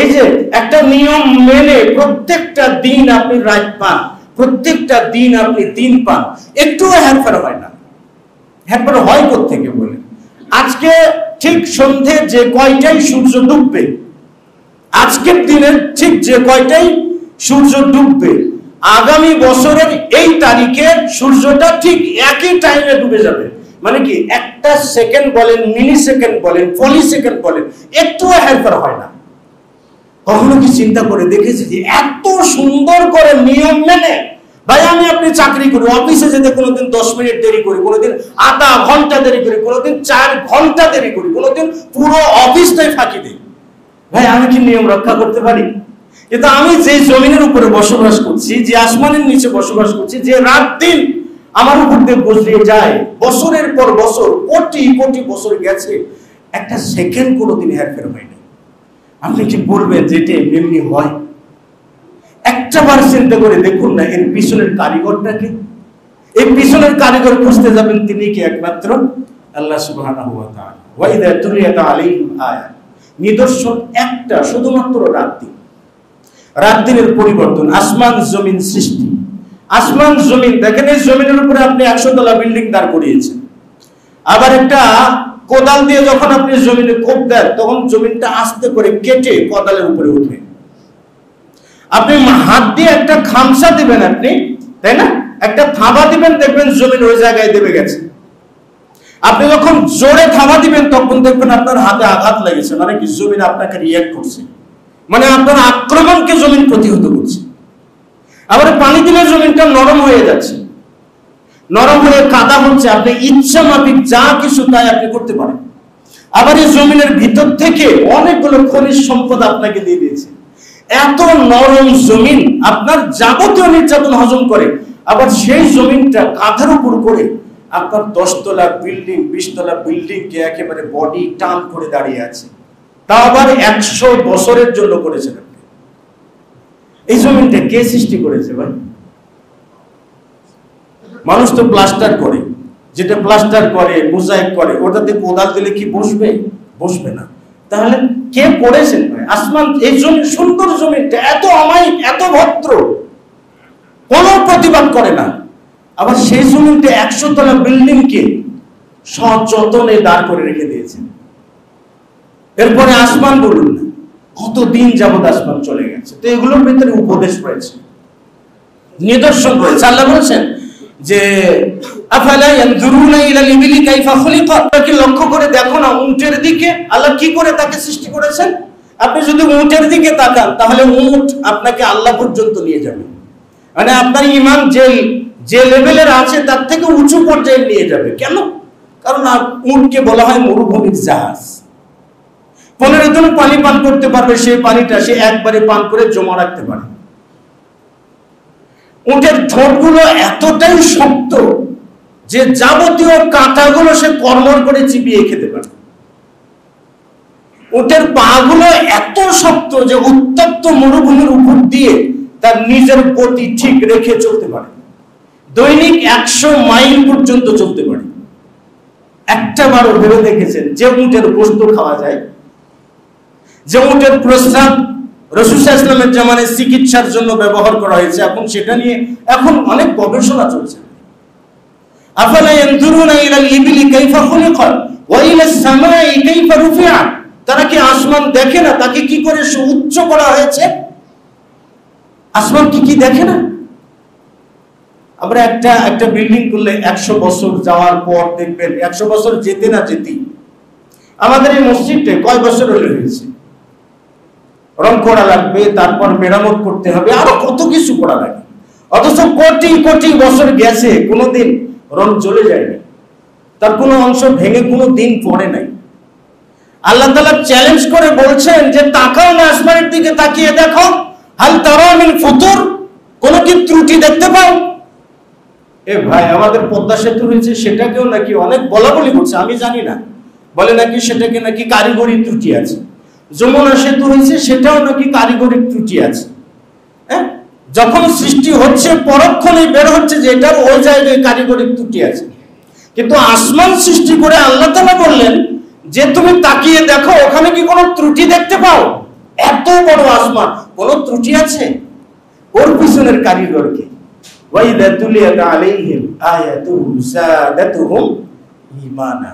Speaker 1: এই যে একটা নিয়ম মেনে প্রত্যেকটা দিন আপনি রাত পান, প্রত্যেকটা দিন আপনি দিন পান, একটুও হেরফের হয় না। হেরফের হয় কোত্থেকে বলে? আজকে ঠিক সন্ধে যে কয়টায় সূর্য ডুববে, আজকের দিনের ঠিক যে কয়টায় সূর্য ডুববে, আগামী বছরের এই তারিখে সূর্যটা ঠিক একই টাইমে ডুবে যাবে। মানে কি একটা সেকেন্ড বলেন, মিলি সেকেন্ড বলেন, পলি সেকেন্ড বলেন, একটুও হেরফের হয় না। কখনো কি চিন্তা করে দেখেছি যে এত সুন্দর করে নিয়ম মেনে? ভাই আমি আপনি চাকরি করি, অফিসে যেতে কোনোদিন 10 মিনিট দেরি করি, কোনোদিন আধা ঘন্টা দেরি করি, কোনোদিন 4 ঘন্টা দেরি করি, কোনোদিন পুরো অফিসটাই ফাঁকি দিই। ভাই আমি কি নিয়ম রক্ষা করতে পারি? কিন্তু আমি যে জমিনের উপরে বসবাস করছি, যে আসমানের নিচে বসবাস করছি, যে রাত দিন আমার উপর দিয়ে গুজরিয়ে যায়, বছরের পর বছর, কোটি কোটি বছর গেছে, একটা সেকেন্ড কোনোদিন হেরফের হয়নি। আপনি কি বলবেন যে এটা এমনি হয়? একটা বার চিন্তা করে দেখুন না এর পিছনের কারিগরটাকে। এই পিছনের কারিগর খুঁজতে যাবেন, তিনি কি একমাত্র আল্লাহ সুবহানাহু ওয়া তাআলা। ওয়া ইযা তুলিয়াত আলাইহিম আয়াত, নিদর্শন একটা, শুধুমাত্র রাত দিন, রাত দিনের পরিবর্তন, আসমান জমিন সৃষ্টি। আসমান জমিন দেখেন, এই জমিনের উপরে আপনি 100 তলা বিল্ডিং দাঁড় করিয়েছেন, আবার একটা কোদাল দিয়ে যখন আপনি জমিনে কোপ দেন তখন জমিনটা আস্তে করে কেটে কোদালের উপরে উঠে। আপনি হাত দিয়ে একটা খামসা দিবেন আপনি, তাই না, একটা থাবা দিবেন, দেখবেন জমিন ওই জায়গায় দেবে গেছে। আপনি যখন জোরে থাবা দিবেন তখন দেখবেন আপনার হাতে আঘাত লেগেছে, মানে কি জমিন আপনাকে রিঅ্যাক্ট করছে, মানে আপনার আক্রমণকে জমিন প্রতিহত করছে। আবার পানি দিলে জমিনটা নরম হয়ে যাচ্ছে, নরম হয়ে কাদা হচ্ছে, আপনি ইচ্ছা মাফিক যা কিছু তাই আপনি করতে পারেন। আবার এই জমিনের ভিতর থেকে অনেকগুলো খনিজ সম্পদ আপনাকে দিয়ে দিয়েছে। এত নরম জমিন আপনার যাবতীয় নির্যাতন হজম করে। আবার সেই জমিনটা কাঁধার উপর করে আপনার 10 তলা বিল্ডিং, 20 তলা বিল্ডিং কে একেবারে বডি টান করে দাঁড়িয়ে আছে। তা আবার 100 বছরের জন্য করেছেন আপনি। এই জমিনটা কে সৃষ্টি করেছে ভাই? মানুষ তো প্লাস্টার করে, যেটা প্লাস্টার করে, মোজাইক করে, ওটাতে কোদাল দিলে কি বসবে? বসবে না। তাহলে কে করেছেন ভাই? আসমান, এই জমি, সুন্দর জমিটা এত অমায়িক, এত ভদ্র, কোনো প্রতিবাদ করে না। আবার সেই জমিতে 100 তলা বিল্ডিং কে সযত্নে দাঁড় করে রেখে দিয়েছেন। এরপরে আসমান বলুন না, কতদিন যাবত আসমান চলে গেছে। তো এগুলোর ভিতরে উপদেশ রয়েছে, নিদর্শন রয়েছে। আল্লাহ বলেছেন যে আফালা ইয়ানজুরুনা ইলাল ইবিলি কাইফা খুলিকাত, কি লক্ষ্য করে দেখো না উটের দিকে আল্লাহ কি করে তাকে সৃষ্টি করেছেন। আপনি যদি উটের দিকে তাকান তাহলে উট আপনাকে আল্লাহ পর্যন্ত নিয়ে যাবে। মানে আপনার ঈমান যে লেভেলের আছে তার থেকে উঁচু পর্যায়ে নিয়ে যাবে। কেন? কারণ উটকে বলা হয় মরুভূমির জাহাজ। 15 জন পানি পান করতে পারবে, সেই পানিটা সে একবারে পান করে জমা রাখতে পারে। উটের ঠোঁটগুলো এতটাই শক্ত যে যাবতীয় কাঁটাগুলো সে কর্মর করে চিবিয়ে খেতে পারে। উটের পা গুলো এত শক্ত যে উত্তপ্ত মরুভূমির উপর দিয়ে তার নিজের গতি ঠিক রেখে চলতে পারে। দৈনিক 100 মাইল পর্যন্ত চলতে পারে। একটা বারও ভেবে দেখেছেন যে উটের গোশত খাওয়া যায়, যে উটের প্রস্রাব রাসূল সাল্লাল্লাহু আলাইহি ওয়াসাল্লামের জামানায় চিকিৎসার জন্য ব্যবহার করা হয়েছে, এখন সেটা নিয়ে এখন অনেক গবেষণা চলছে। আফালা ইয়ানজুরুনা ইলাল ইবলি কাইফা খুলিকাত ওয়া ইলাস সামাই কাইফা রুফিআত। তারা কি আসমান দেখে না? তাকে কি করে উচ্চ করা হয়েছে? আসমান কি দেখে না? আমরা একটা বিল্ডিং করলে 100 বছর যাওয়ার পর দেখবেন, 100 বছর যেতে না যেতেই আমাদের এই মসজিদটা কয় বছর হয়েছে, রং করা লাগবে, তারপর মেরামত করতে হবে, আরো কত কিছু করা লাগে। অথচ কোটি কোটি বছর গেছে, কোনোদিন রং চলে যায়নি, তার কোনো অংশ ভেঙে কোনো দিন পড়ে নাই। আল্লাহ তাআলা চ্যালেঞ্জ করে বলছেন যে তাকাও না আসমানের দিকে, তাকিয়ে দেখো, হাল তারা মিন ফুতুর, কোনো কি ত্রুটি দেখতে পাও? এ ভাই, আমাদের পদ্মা সেতু হয়েছে, সেটাকেও নাকি অনেক বলাবলি করছে, আমি জানি না, বলে নাকি সেটাকে নাকি কারিগরি ত্রুটি আছে। যমুনা সেতু হয়েছে, সেটাও নাকি কারিগরি ত্রুটি আছে। হ্যাঁ, যখন সৃষ্টি হচ্ছে পরক্ষণেই বের হচ্ছে যে এটার ওই জায়গায় কারিগরি ত্রুটি আছে। কিন্তু আসমান সৃষ্টি করে আল্লাহ তাআলা বললেন যে তুমি তাকিয়ে দেখো, ওখানে কি কোনো ত্রুটি দেখতে পাও? এত বড় আসমান, কোনো ত্রুটি আছে? ওর পিছনের কারিগর কে? ওয়াইদা তুলিয়াত আলাইহিম আয়াতুহু যাদাতুহুম ঈমানা,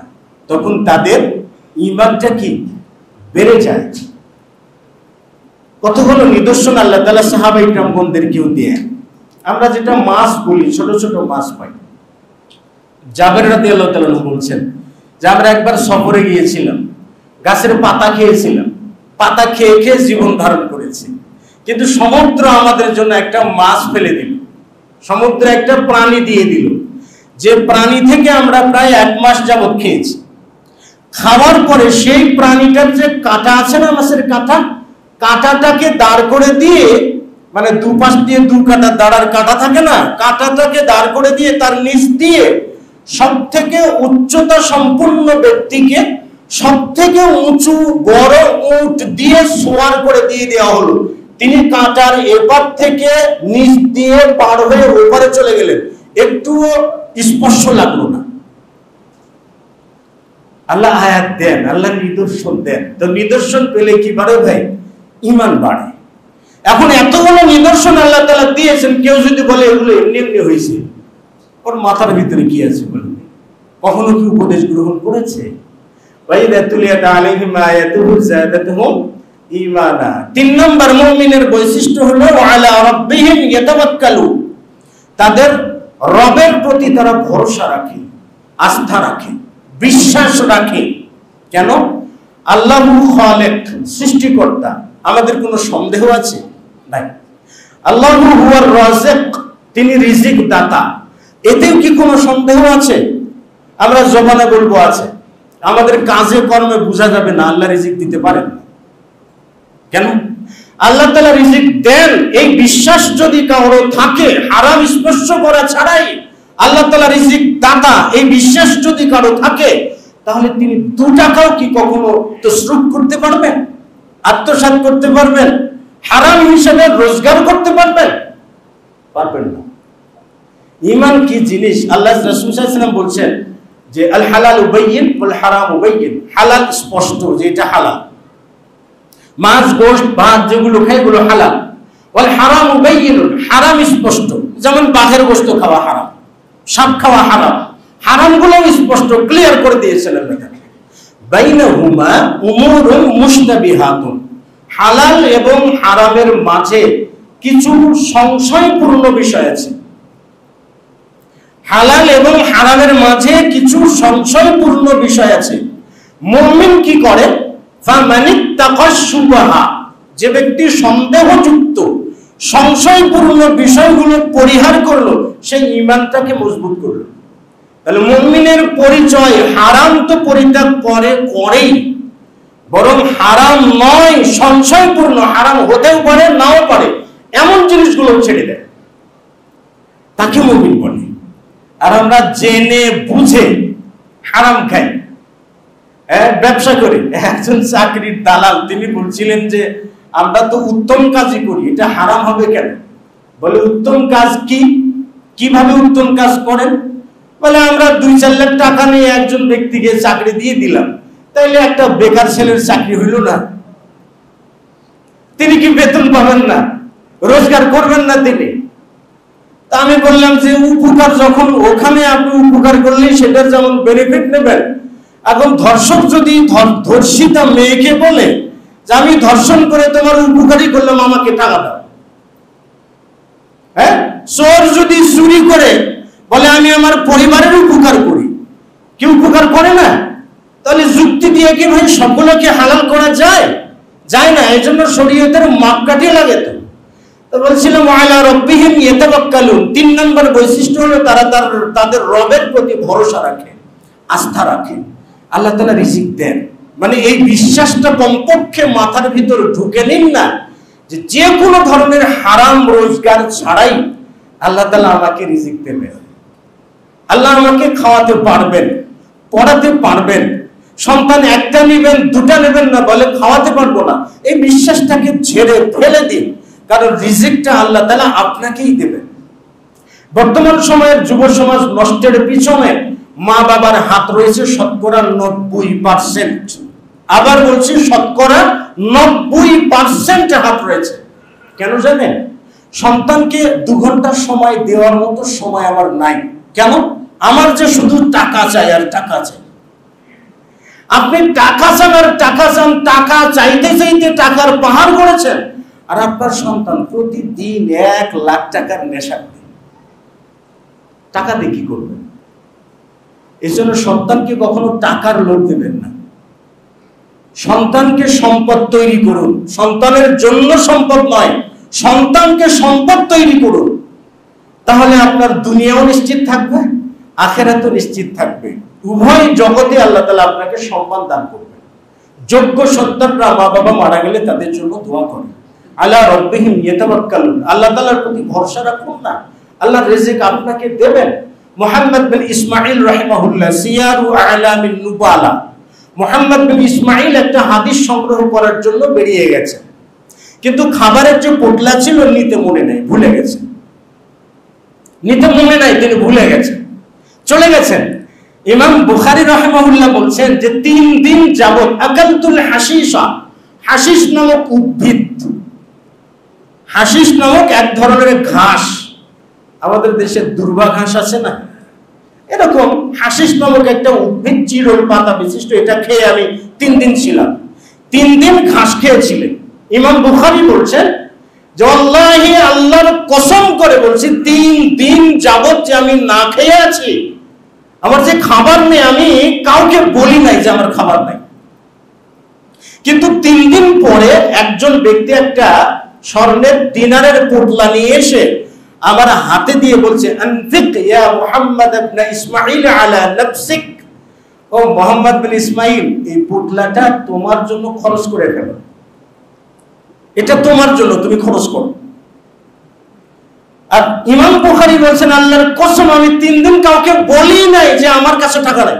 Speaker 1: তখন তাদের ঈমানটা কি বেড়ে যায়। কতগুলো নিদর্শন আল্লাহ তাআলা সাহাবায়ে কিরামগণদেরকেও দেন। আমরা যেটা মাছ বলি, ছোট ছোট মাছ পাই। জাবের রাদিয়াল্লাহু তাআলা বলছেন যে আমরা একবার সফরে গিয়েছিলাম, গাছের পাতা খেয়েছিলাম, পাতা খেয়ে খেয়ে জীবন ধারণ করেছি, কিন্তু সমুদ্র আমাদের জন্য একটা মাছ ফেলে দিল, সমুদ্রে একটা প্রাণী দিয়ে দিল, যে প্রাণী থেকে আমরা প্রায় 1 মাস যাবত খেয়েছি। খাওয়ার পরে সেই প্রাণীটার যে কাঁটা আছে না, মাছের কাঁটা, কাঁটাটাকে দাঁড় করে দিয়ে, মানে দুপাশ দিয়ে 2 কাঁটা দাঁড়ার কাঁটা থাকে না, কাঁটাটাকে দাঁড় করে দিয়ে তার নিচ দিয়ে সব থেকে উচ্চতা সম্পূর্ণ ব্যক্তিকে সব থেকে উঁচু বড় উট দিয়ে সোয়ার করে দিয়ে দেওয়া হলো। তিনি কাঁটার এপার থেকে নিচ দিয়ে পার হয়ে ওপারে চলে গেলেন, একটুও স্পর্শ লাগলো না। আল্লাহ আয়াত দেন, আল্লাহ নিদর্শন দেন। তো নিদর্শন পেলে কি বাড়ে ভাই? ঈমান বাড়ে। এখন এতগুলো নিদর্শন আল্লাহ তাআলা দিয়েছেন, কেউ যদি বলে এগুলো এমনি এমনি হয়েছে, ওর মাথার ভিতরে কি আছে বলুন? কখনো কি উপদেশ গ্রহণ করেছে? ওয়াইদা তুলিয়াত আলাইহিম আয়াতুহু যাদাতুহুম ঈমানা। 3 নম্বর মুমিনের বৈশিষ্ট্য হলো আলা রাব্বিহিম ইয়াতাওয়াক্কালুন, তাদের রবের প্রতি তারা ভরসা রাখে, আস্থা রাখে, বিশ্বাস রাখে। কেন? আল্লাহু খালিক, সৃষ্টিকর্তা। আমাদের কোনো সন্দেহ আছে? নাই। আল্লাহু হুয়ার রাযিক, তিনি রিজিক দাতা। এতেও কি কোনো সন্দেহ আছে? আমরা জবানে বলবো আছে, আমাদের কাজে কর্মে বোঝা যাবে না আল্লাহ রিজিক দিতে পারেন। কেন? আল্লাহ তাআলা রিজিক দেন, এই বিশ্বাস যদি কারো থাকে, হারাম স্পর্শ করা ছাড়াই আল্লাহ তাআলা রিজিক দাতা, এই বিশ্বাস যদি কারো থাকে, তাহলে তিনি 2 টাকাও কি কখনো তসরুফ করতে পারবেন, আত্মসাৎ করতে পারবেন, হারাম হিসেবে রোজগার করতে পারবেন? পারবেন না। ঈমান কি জিনিস? আল্লাহ রাসূল সাল্লাল্লাহু আলাইহি ওয়াসাল্লাম বলছেন যে আল হালালু বাইয়িন ওয়াল হারামু বাইয়িন, হালাল স্পষ্ট, যে এটা হালাল, মাছ গোশত ভাত যেগুলো খাই এগুলো হালাল। ওয়াল হারামু বাইয়িন, হারাম স্পষ্ট, যেমন বাঘের গোশত খাওয়া হারাম, সাপ খাওয়া হারাম, হারামগুলো স্পষ্ট ক্লিয়ার করে দিয়েছেন আল্লাহ তাআলা। বাইনাহুমা উমুরুন মুশতাবিহাতুন, হালাল এবং হারামের মাঝে কিছু সংশয়পূর্ণ বিষয় আছে। হালাল এবং হারামের মাঝে কিছু সংশয়পূর্ণ বিষয় আছে। মুমিন কি করে? ফামানিত্তাকাশ শুবহা, যে ব্যক্তি সন্দেহযুক্ত সংশয়পূর্ণ বিষয়গুলো পরিহার করলো, সেই ঈমানটাকে মজবুত করলো। তাহলে মুমিনের পরিচয় হারাম তো পরিত্যাগ করেই, বরং হারাম নয় সংশয়পূর্ণ, হারাম হতেও পারে নাও পারে এমন জিনিসগুলো ছেড়ে দেয়, তাকে মুমিন বলে। আর আমরা জেনে বুঝে হারাম খাই, ব্যবসা করি। একজন চাকরির দালাল তিনি বলছিলেন যে আমরা তো উত্তম কাজই করি, এটা হারাম হবে কেন? বলে উত্তম কাজ কি, কিভাবে উত্তম কাজ করেন? বলে আমরা 2-4 লাখ টাকা নিয়ে একজন ব্যক্তিকে চাকরি দিয়ে দিলাম, তাইলে একটা বেকার ছেলের চাকরি হইল না? তিনি কি বেতন পাবেন না? রোজগার করবেন না তিনি? তা আমি বললাম যে উপকার যখন ওখানে আপনি উপকার করলে সেটার যেমন বেনিফিট নেবেন, এখন ধর্ষক যদি ধর্ষিতা মেয়েকে বলে যে আমি ধর্ষণ করে তোমার উপকারই করলাম, আমাকে টাকা দাও। হ্যাঁ, চোর যদি চুরি করে বলে আমি আমার পরিবারের উপকার করি, কি উপকার করে না? তাহলে যুক্তি দিয়ে কি ভাই সবগুলোকে হালাল করা যায়? যায় না। এই জন্য শরীয়তের মাপকাঠি লাগে। তো বলছিলাম আলা রাব্বিহিম ইয়াতাওয়াক্কালুন, 3 নম্বর বৈশিষ্ট্য হলো তারা তাদের রবের প্রতি ভরসা রাখে, আস্থা রাখে। আল্লাহ তাআলা রিজিক দেন, মানে এই বিশ্বাসটা কমপক্ষে মাথার ভিতর ঢুকে নিন না যে যে কোনো ধরনের হারাম রোজগার ছাড়াই আল্লাহ তাআলা আমাকে রিজিক দেবেন, আল্লাহ আমাকে খাওয়াতে পারবেন, পড়াতে পারবেন, সন্তান একটা নেবেন 2টা নেবেন না, বলে খাওয়াতে পারবো না। এই বিশ্বাসটাকে ছেড়ে ফেলে দিন, কারণ রিজিকটা আল্লাহ তাআলা আপনাকেই দেবেন। বর্তমান সময়ের যুব সমাজ নষ্টের পিছনে মা বাবার হাত রয়েছে শতকরা 90%। আবার বলছি শতকরা 90% হাত রয়েছে। কেন জানেন? সন্তানকে 2 ঘন্টা সময় দেওয়ার মতো সময় আমার নাই। কেন? আমার যে শুধু টাকা চাই আর টাকা চাই। আপনি টাকা চান আর টাকা চান, টাকা চাইতে চাইতে টাকার পাহাড় করেছেন। আর আপনার সন্তান প্রতিদিন 1 লাখ টাকার নেশা করে, টাকা দিয়ে কি করবেন? এই জন্য সন্তানকে কখনো টাকার লোভ দেবেন না। সন্তানকে সম্পদ তৈরি করুন, সন্তানের জন্য সম্পদ নয়, সন্তানকে সম্পদ তৈরি করুন। তাহলে আপনার দুনিয়াও নিশ্চিত থাকবে, আখিরাতও নিশ্চিত থাকবে। উভয় জগতে আল্লাহ তাআলা আপনাকে সম্মান দান করবে। যোগ্য সন্তানরা মা বাবা মারা গেলে তাদের জন্য দোয়া করে, আলা রাব্বিহিম ইয়াতাওয়াক্কালুন, আল্লাহ তাআলার প্রতি ভরসা রাখুন না, আল্লাহর রিজিক আপনাকে দেবেন। মুহাম্মদ বিন ইসমাঈল রাহিমাহুল্লাহ সিয়ারু আলামিন নুবালা, মুহাম্মদ বিন ইসমাঈল একটা হাদিস সংগ্রহ করার জন্য বেরিয়ে গেছেন, কিন্তু খাবারের যে পোটলা ছিল নিতে মনে নাই, ভুলে গেছেন। নিতে মনে নাই, তিনি ভুলে গেছেন, চলে গেছেন। ইমাম বুখারী রাহিমাহুল্লাহ বলছেন যে 3 দিন যাবত আকালতুল হাশিশা, হাশিশ নামক উদ্ভিদ, হাশিশ নামক এক ধরনের ঘাস, আমাদের দেশে দুর্বা ঘাস আছে না, এরকম হাশিশ নামক একটা উদ্ভিদ, চিরল পাতা বিশিষ্ট, এটা খেয়ে আমি 3 দিন ছিলাম। 3 দিন ঘাস খেয়েছিলেন। ইমাম বুখারী বলছেন যে আল্লাহি, আল্লাহর কসম করে বলছি, 3 দিন যাবত যে আমি না খেয়ে আছি, আমার যে খাবার নেই, আমি কাউকে বলি নাই যে আমার খাবার নাই। কিন্তু 3 দিন পরে একজন ব্যক্তি একটা স্বর্ণের দিনারের পোটলা নিয়ে এসে আমার হাতে দিয়ে বলছে, আনফিক ইয়া মুহাম্মদ ইবনে ইসমাঈল আলা নাফসিক, ও মুহাম্মদ বিন ইসমাঈল, এই পোটলাটা তোমার জন্য খরচ করে ফেলো, এটা তোমার জন্য, তুমি খরচ করো। আর ইমাম বুখারী বলছেন আল্লাহর কসম আমি 3 দিন কাউকে বলি নাই যে আমার কাছে টাকা নাই,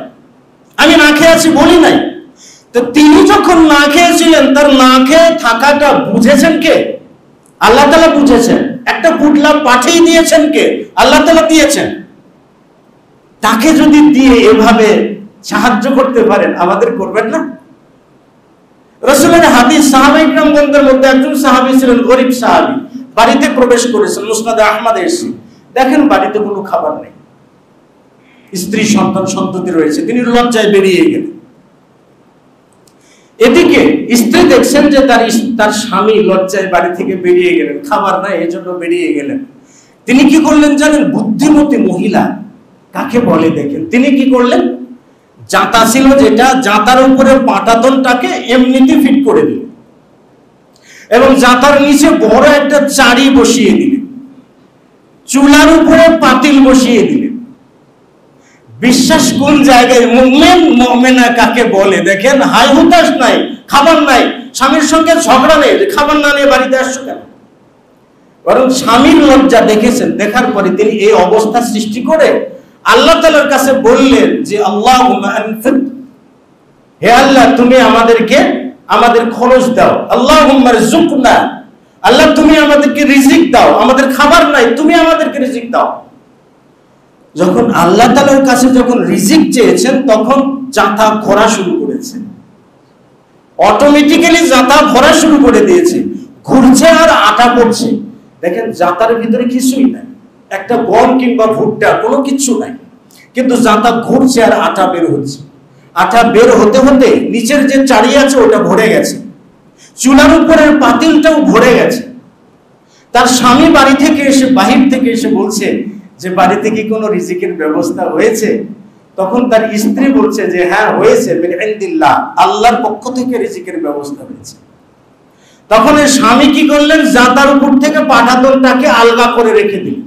Speaker 1: আমি না খেয়ে আছি, বলি নাই। তো তিনি যখন না খেয়েছিলেন, তার না খেয়ে থাকাটা বুঝেছেন কে? আল্লাহ তাআলা বুঝেছেন। একটা পুটলা পাঠিয়ে দিয়েছেন কে? আল্লাহ তাআলা দিয়েছেন। তাকে যদি দিয়ে এভাবে সাহায্য করতে পারেন, আমাদের করবেন না? রাসূলের হাদিস, সাহাবায়ে কিরামগণের মধ্যে একজন সাহাবী ছিলেন, গরীব সাহাবী, বাড়িতে প্রবেশ করেছেন, মুসনাদ আহমদে এসে দেখেন বাড়িতে কোনো খাবার নেই, স্ত্রী সন্তান সন্ততি রয়েছে, তিনি লজ্জায় বেরিয়ে গেলেন। এদিকে স্ত্রী দেখছেন যে তার স্বামী লজ্জায় বাড়ি থেকে বেরিয়ে গেলেন, খাবার নাই, এজন্য বেরিয়ে গেলেন। তিনি কি করলেন জানেন? বুদ্ধিমতী মহিলা কাকে বলে দেখেন, তিনি কি করলেন? জাঁতা ছিল যেটা, জাঁতার উপরে পাটাতনটাকে এমনিতে ফিট করে দিলেন এবং জাতার নিচে বড় একটা চারি বসিয়ে দিলেন, চুলার উপরে পাতিল বসিয়ে দিলেন। বিশ্বাস কোন জায়গায়? মুমিন মুমিনা কাকে বলে দেখেন। হাই হুতাশ নাই, খাবার নাই, স্বামীর সঙ্গে ঝগড়া নেই, খাবার না নিয়ে বাড়িতে আসছো কেন? বরং স্বামীর লজ্জা দেখেছেন, দেখার পরে তিনি এই অবস্থা সৃষ্টি করে আল্লাহ তাআলার কাছে বললেন যে আল্লাহুম্মা আনফিক, হে আল্লাহ তুমি আমাদেরকে আমাদের খরচ দাও। আল্লাহুম্মা রযুকনা, আল্লাহ তুমি আমাদেরকে রিজিক দাও, আমাদের খাবার নাই, তুমি আমাদেরকে রিজিক দাও। যখন আল্লাহ তাআলার কাছে যখন রিজিক চেয়েছেন তখন জাতা ভরা শুরু করেছে, অটোমেটিক্যালি জাতা ভরা শুরু করে দিয়েছে, ঘুরছে আর আটা পড়ছে। দেখেন জাতার ভিতরে কিছুই নাই, একটা গম কিংবা ভুট্টা কোনো কিছু নাই, কিন্তু জাতা ঘুরছে আর আটা বের হচ্ছে। আটা বের হতে হতে নিচের যে চারি আছে ওটা ভরে গেছে, চুলার উপরের পাতিলটাও ভরে গেছে। তার স্বামী বাড়ি থেকে এসে, বাহির থেকে এসে বলছে যে বাড়িতে কি কোনো রিজিকের ব্যবস্থা হয়েছে? তখন তার স্ত্রী বলছে যে হ্যাঁ হয়েছে, মিন ইনদিল্লাহ, আল্লাহর পক্ষ থেকে রিজিকের ব্যবস্থা হয়েছে। তখন এই স্বামী কি করলেন? জাতার উপর থেকে পাটাতনটাকে আলগা করে রেখে দিলেন,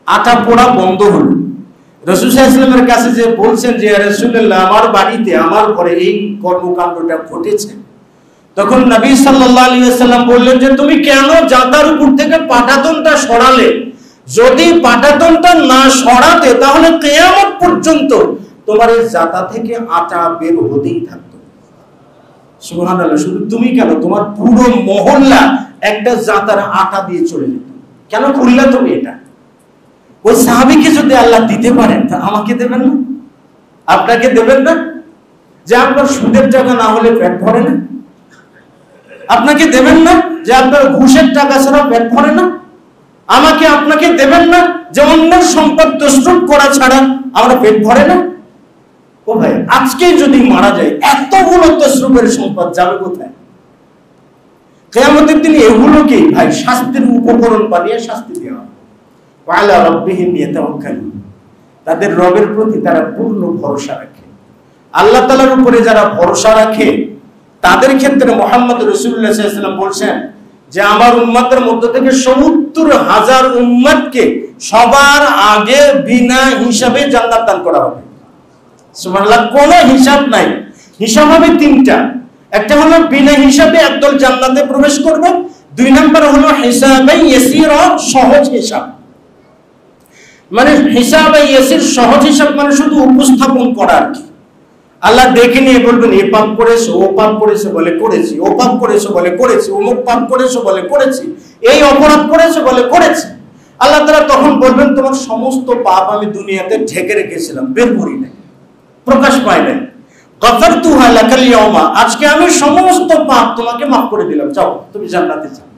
Speaker 1: আটা পোড়া বন্ধ হলো। রাসূল সাল্লাল্লাহু আলাইহি ওয়াসাল্লামের কাছে যে বলছেন যে রাসূলুল্লাহ আমার বাড়িতে আমার ঘরে এই কর্মকাণ্ডটা ঘটেছে, তখন নবী সাল্লাল্লাহু আলাইহি ওয়াসাল্লাম বললেন যে তুমি কেন জাতার উপর থেকে পাটাতনটা সরালে? যদি পাটাতনটা না সরাতে তাহলে কিয়ামত পর্যন্ত তোমার এই জাতা থেকে আটা বের হতেই থাকতো। সুবহানাল্লাহ। শুধু তুমি কেন, তোমার পুরো মহল্লা একটা জাতার আটা দিয়ে চলে যেত। কেন খুললে তুমি এটা? ওই সাহাবীকে যদি আল্লাহ দিতে পারেন তা আমাকে দেবেন না? আপনাকে দেবেন না? যে আপনার সুদের টাকা না হলে পেট ভরে না? আপনাকে দেবেন না যে আপনার ঘুষের টাকা ছাড়া পেট ভরে না? আমাকে আপনাকে দেবেন না যে অন্যের সম্পদ তসরুপ করা ছাড়া আমরা পেট ভরে না? ও ভাই, আজকে যদি মারা যায় এতগুলো তসরুপের সম্পদ যাবে কোথায়? কিয়ামতের দিন এগুলোকে ভাই শাস্তির উপকরণ বানিয়ে শাস্তি দেওয়া হবে। ওয়ালা রাব্বিহিম ইয়াতাওয়াক্কালুন, তাদের রবের প্রতি তারা পূর্ণ ভরসা রাখে। আল্লাহ তাআলার উপরে যারা ভরসা রাখে তাদের ক্ষেত্রে মুহাম্মদ রাসূলুল্লাহ সাল্লাল্লাহু আলাইহি ওয়াসাল্লাম বলছেন যে আমার উম্মতের মধ্য থেকে ৭০,০০০ উম্মতকে সবার আগে বিনা হিসাবে জান্নাত দান করা হবে। সুবহানাল্লাহ। কোনো হিসাব নাই, হিসাব হবে তিনটা। একটা হলো বিনা হিসাবে একদল জান্নাতে প্রবেশ করবে, দুই নাম্বার হলো হিসাবে ইয়াসির, সহজ হিসাব। মানে হিসাবে ইয়াসির, সহজ হিসাব মানে শুধু উপস্থাপন করা আর কি। আল্লাহ দেখে নিয়ে বলবেন এ পাপ করেছো, ও পাপ করেছো বলে করেছি, ও পাপ করেছো বলে করেছি, অমুক পাপ করেছো বলে করেছি, এই অপরাধ করেছো বলে করেছি। আল্লাহ তাআলা তখন বলবেন তোমার সমস্ত পাপ আমি দুনিয়াতে ঢেকে রেখেছিলাম, বের করি নাই, প্রকাশ পায় নাই। গফারতুহা লাকাল ইয়াওমা, আজকে আমি সমস্ত পাপ তোমাকে মাফ করে দিলাম, যাও তুমি জান্নাতে যাও।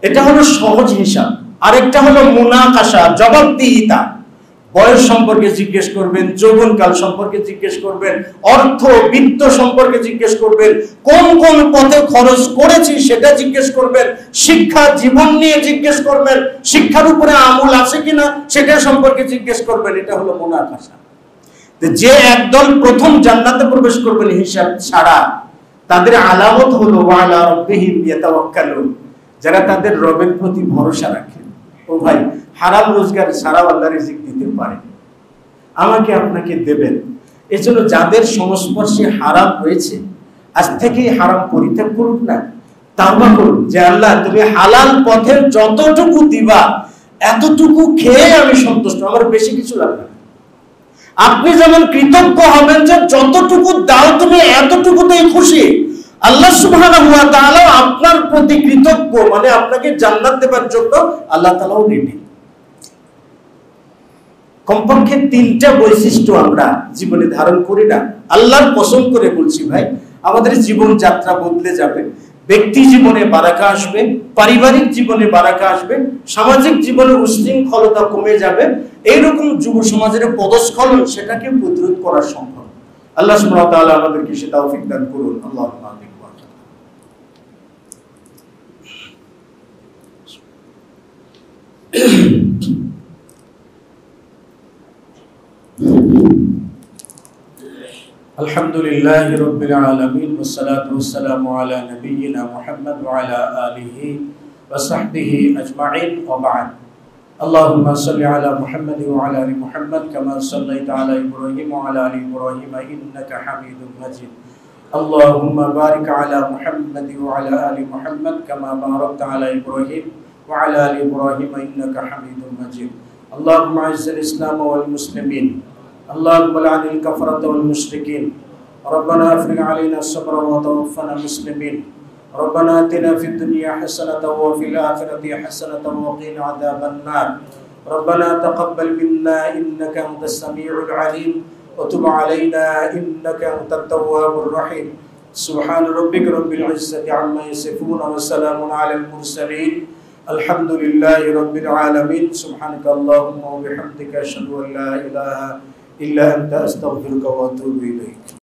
Speaker 1: এটা হলো সহজ হিসাব। আরেকটা হলো মুনাকাশা, জবাবদিহিতা। বয়স সম্পর্কে জিজ্ঞেস করবেন, যৌবনকাল সম্পর্কে জিজ্ঞেস করবেন, অর্থ বিত্ত সম্পর্কে জিজ্ঞেস করবেন, কোন কোন পথে খরচ করেছি সেটা জিজ্ঞেস করবেন, শিক্ষা জীবন নিয়ে জিজ্ঞেস করবেন, শিক্ষার উপরে আমল আছে কিনা সেটা সম্পর্কে জিজ্ঞেস করবেন। এটা হলো মুনাকাশা। যে একদল প্রথম জান্নাতে প্রবেশ করবেন হিসাব ছাড়া, তাদের আলামত হলো ওয়ালা রাব্বিহিম ইয়াতাওয়াক্কালুন, যারা তাদের রবের প্রতি ভরসা রাখে। ও ভাই, হারাম রোজগার ছাড়াও আল্লাহ রিজিক দিতে পারে, আমাকে আপনাকে দেবেন। এজন্য যাদের সংস্পর্শে হারাম হয়েছে আজ থেকেই হারাম পরিত্যাগ করুন না, তাওবা করুন যে আল্লাহ তুমি হালাল পথের যতটুকু দিবা এতটুকু খেয়ে আমি সন্তুষ্ট, আমার বেশি কিছু লাগবে না। আপনি যেমন কৃতজ্ঞ হবেন যে যতটুকু দাও তুমি এতটুকুতেই খুশি, আল্লাহ সুবহানাহু ওয়া তাআলা আপনার প্রতি কৃতজ্ঞ, মানে আপনাকে জান্নাত দেবার জন্য আল্লাহ তাআলাও রেডি। কমপক্ষে তিনটা বৈশিষ্ট্য আমরা জীবনে ধারণ করি না, আল্লাহর কসম করে বলছি ভাই, আমাদের জীবন যাত্রা বদলে যাবে। ব্যক্তি জীবনে বারাকা আসবে, পারিবারিক জীবনে বারাকা আসবে, সামাজিক জীবনে উশৃঙ্খলতা কমে যাবে। এইরকম যুব সমাজের পদস্খলন সেটাকে প্রতিরোধ করা সম্ভব। আল্লাহ সুবহানাহু ওয়া তাআলা আমাদেরকে সে তৌফিক দান করুন। আল্লাহুম্মা আমিন। আলহামদুলিল্লাহি রাব্বিল আলামিন ওয়াসসালাতু ওয়াসসালামু আলা নাবিয়িনা মুহাম্মদ ওয়া আলা আলিহি ওয়া সাহবিহি আজমাইন ওয়া বা'দ। আল্লাহুম্মা সাল্লি আলা মুহাম্মাদ ওয়া আলা আলি মুহাম্মাদ কামা সাল্লাইতা আলা ইব্রাহিম ওয়া আলা আলি ইব্রাহিম ইন্নাকা হামিদুম মাজিদ। আল্লাহুম্মা বারিক আলা মুহাম্মাদ ওয়া আলা আলি মুহাম্মাদ কামা বারাকতা আলা ইব্রাহিম ওয়া আলা আলি ইব্রাহিম ইন্নাকা হামিদুম মাজিদ। আল্লাহুম্মা আ'izzil ইসলাম ওয়াল মুসলিমিন اللهم لعن الكفرة والمشركين ربنا افرغ علينا الصبر وتوفنا مسلمين ربنا آتنا في الدنيا حسنة وفي الآخرة حسنة وقنا عذاب النار ربنا تقبل منا إنك أنت السميع العليم وتب علينا إنك أنت التواب الرحيم سبحان ربك رب العزة عما يصفون وسلام على المرسلين الحمد لله رب العالمين سبحانك اللهم وبحمدك أشهد أن لا إله إلا أنت أستغفرك وأتوب إليك।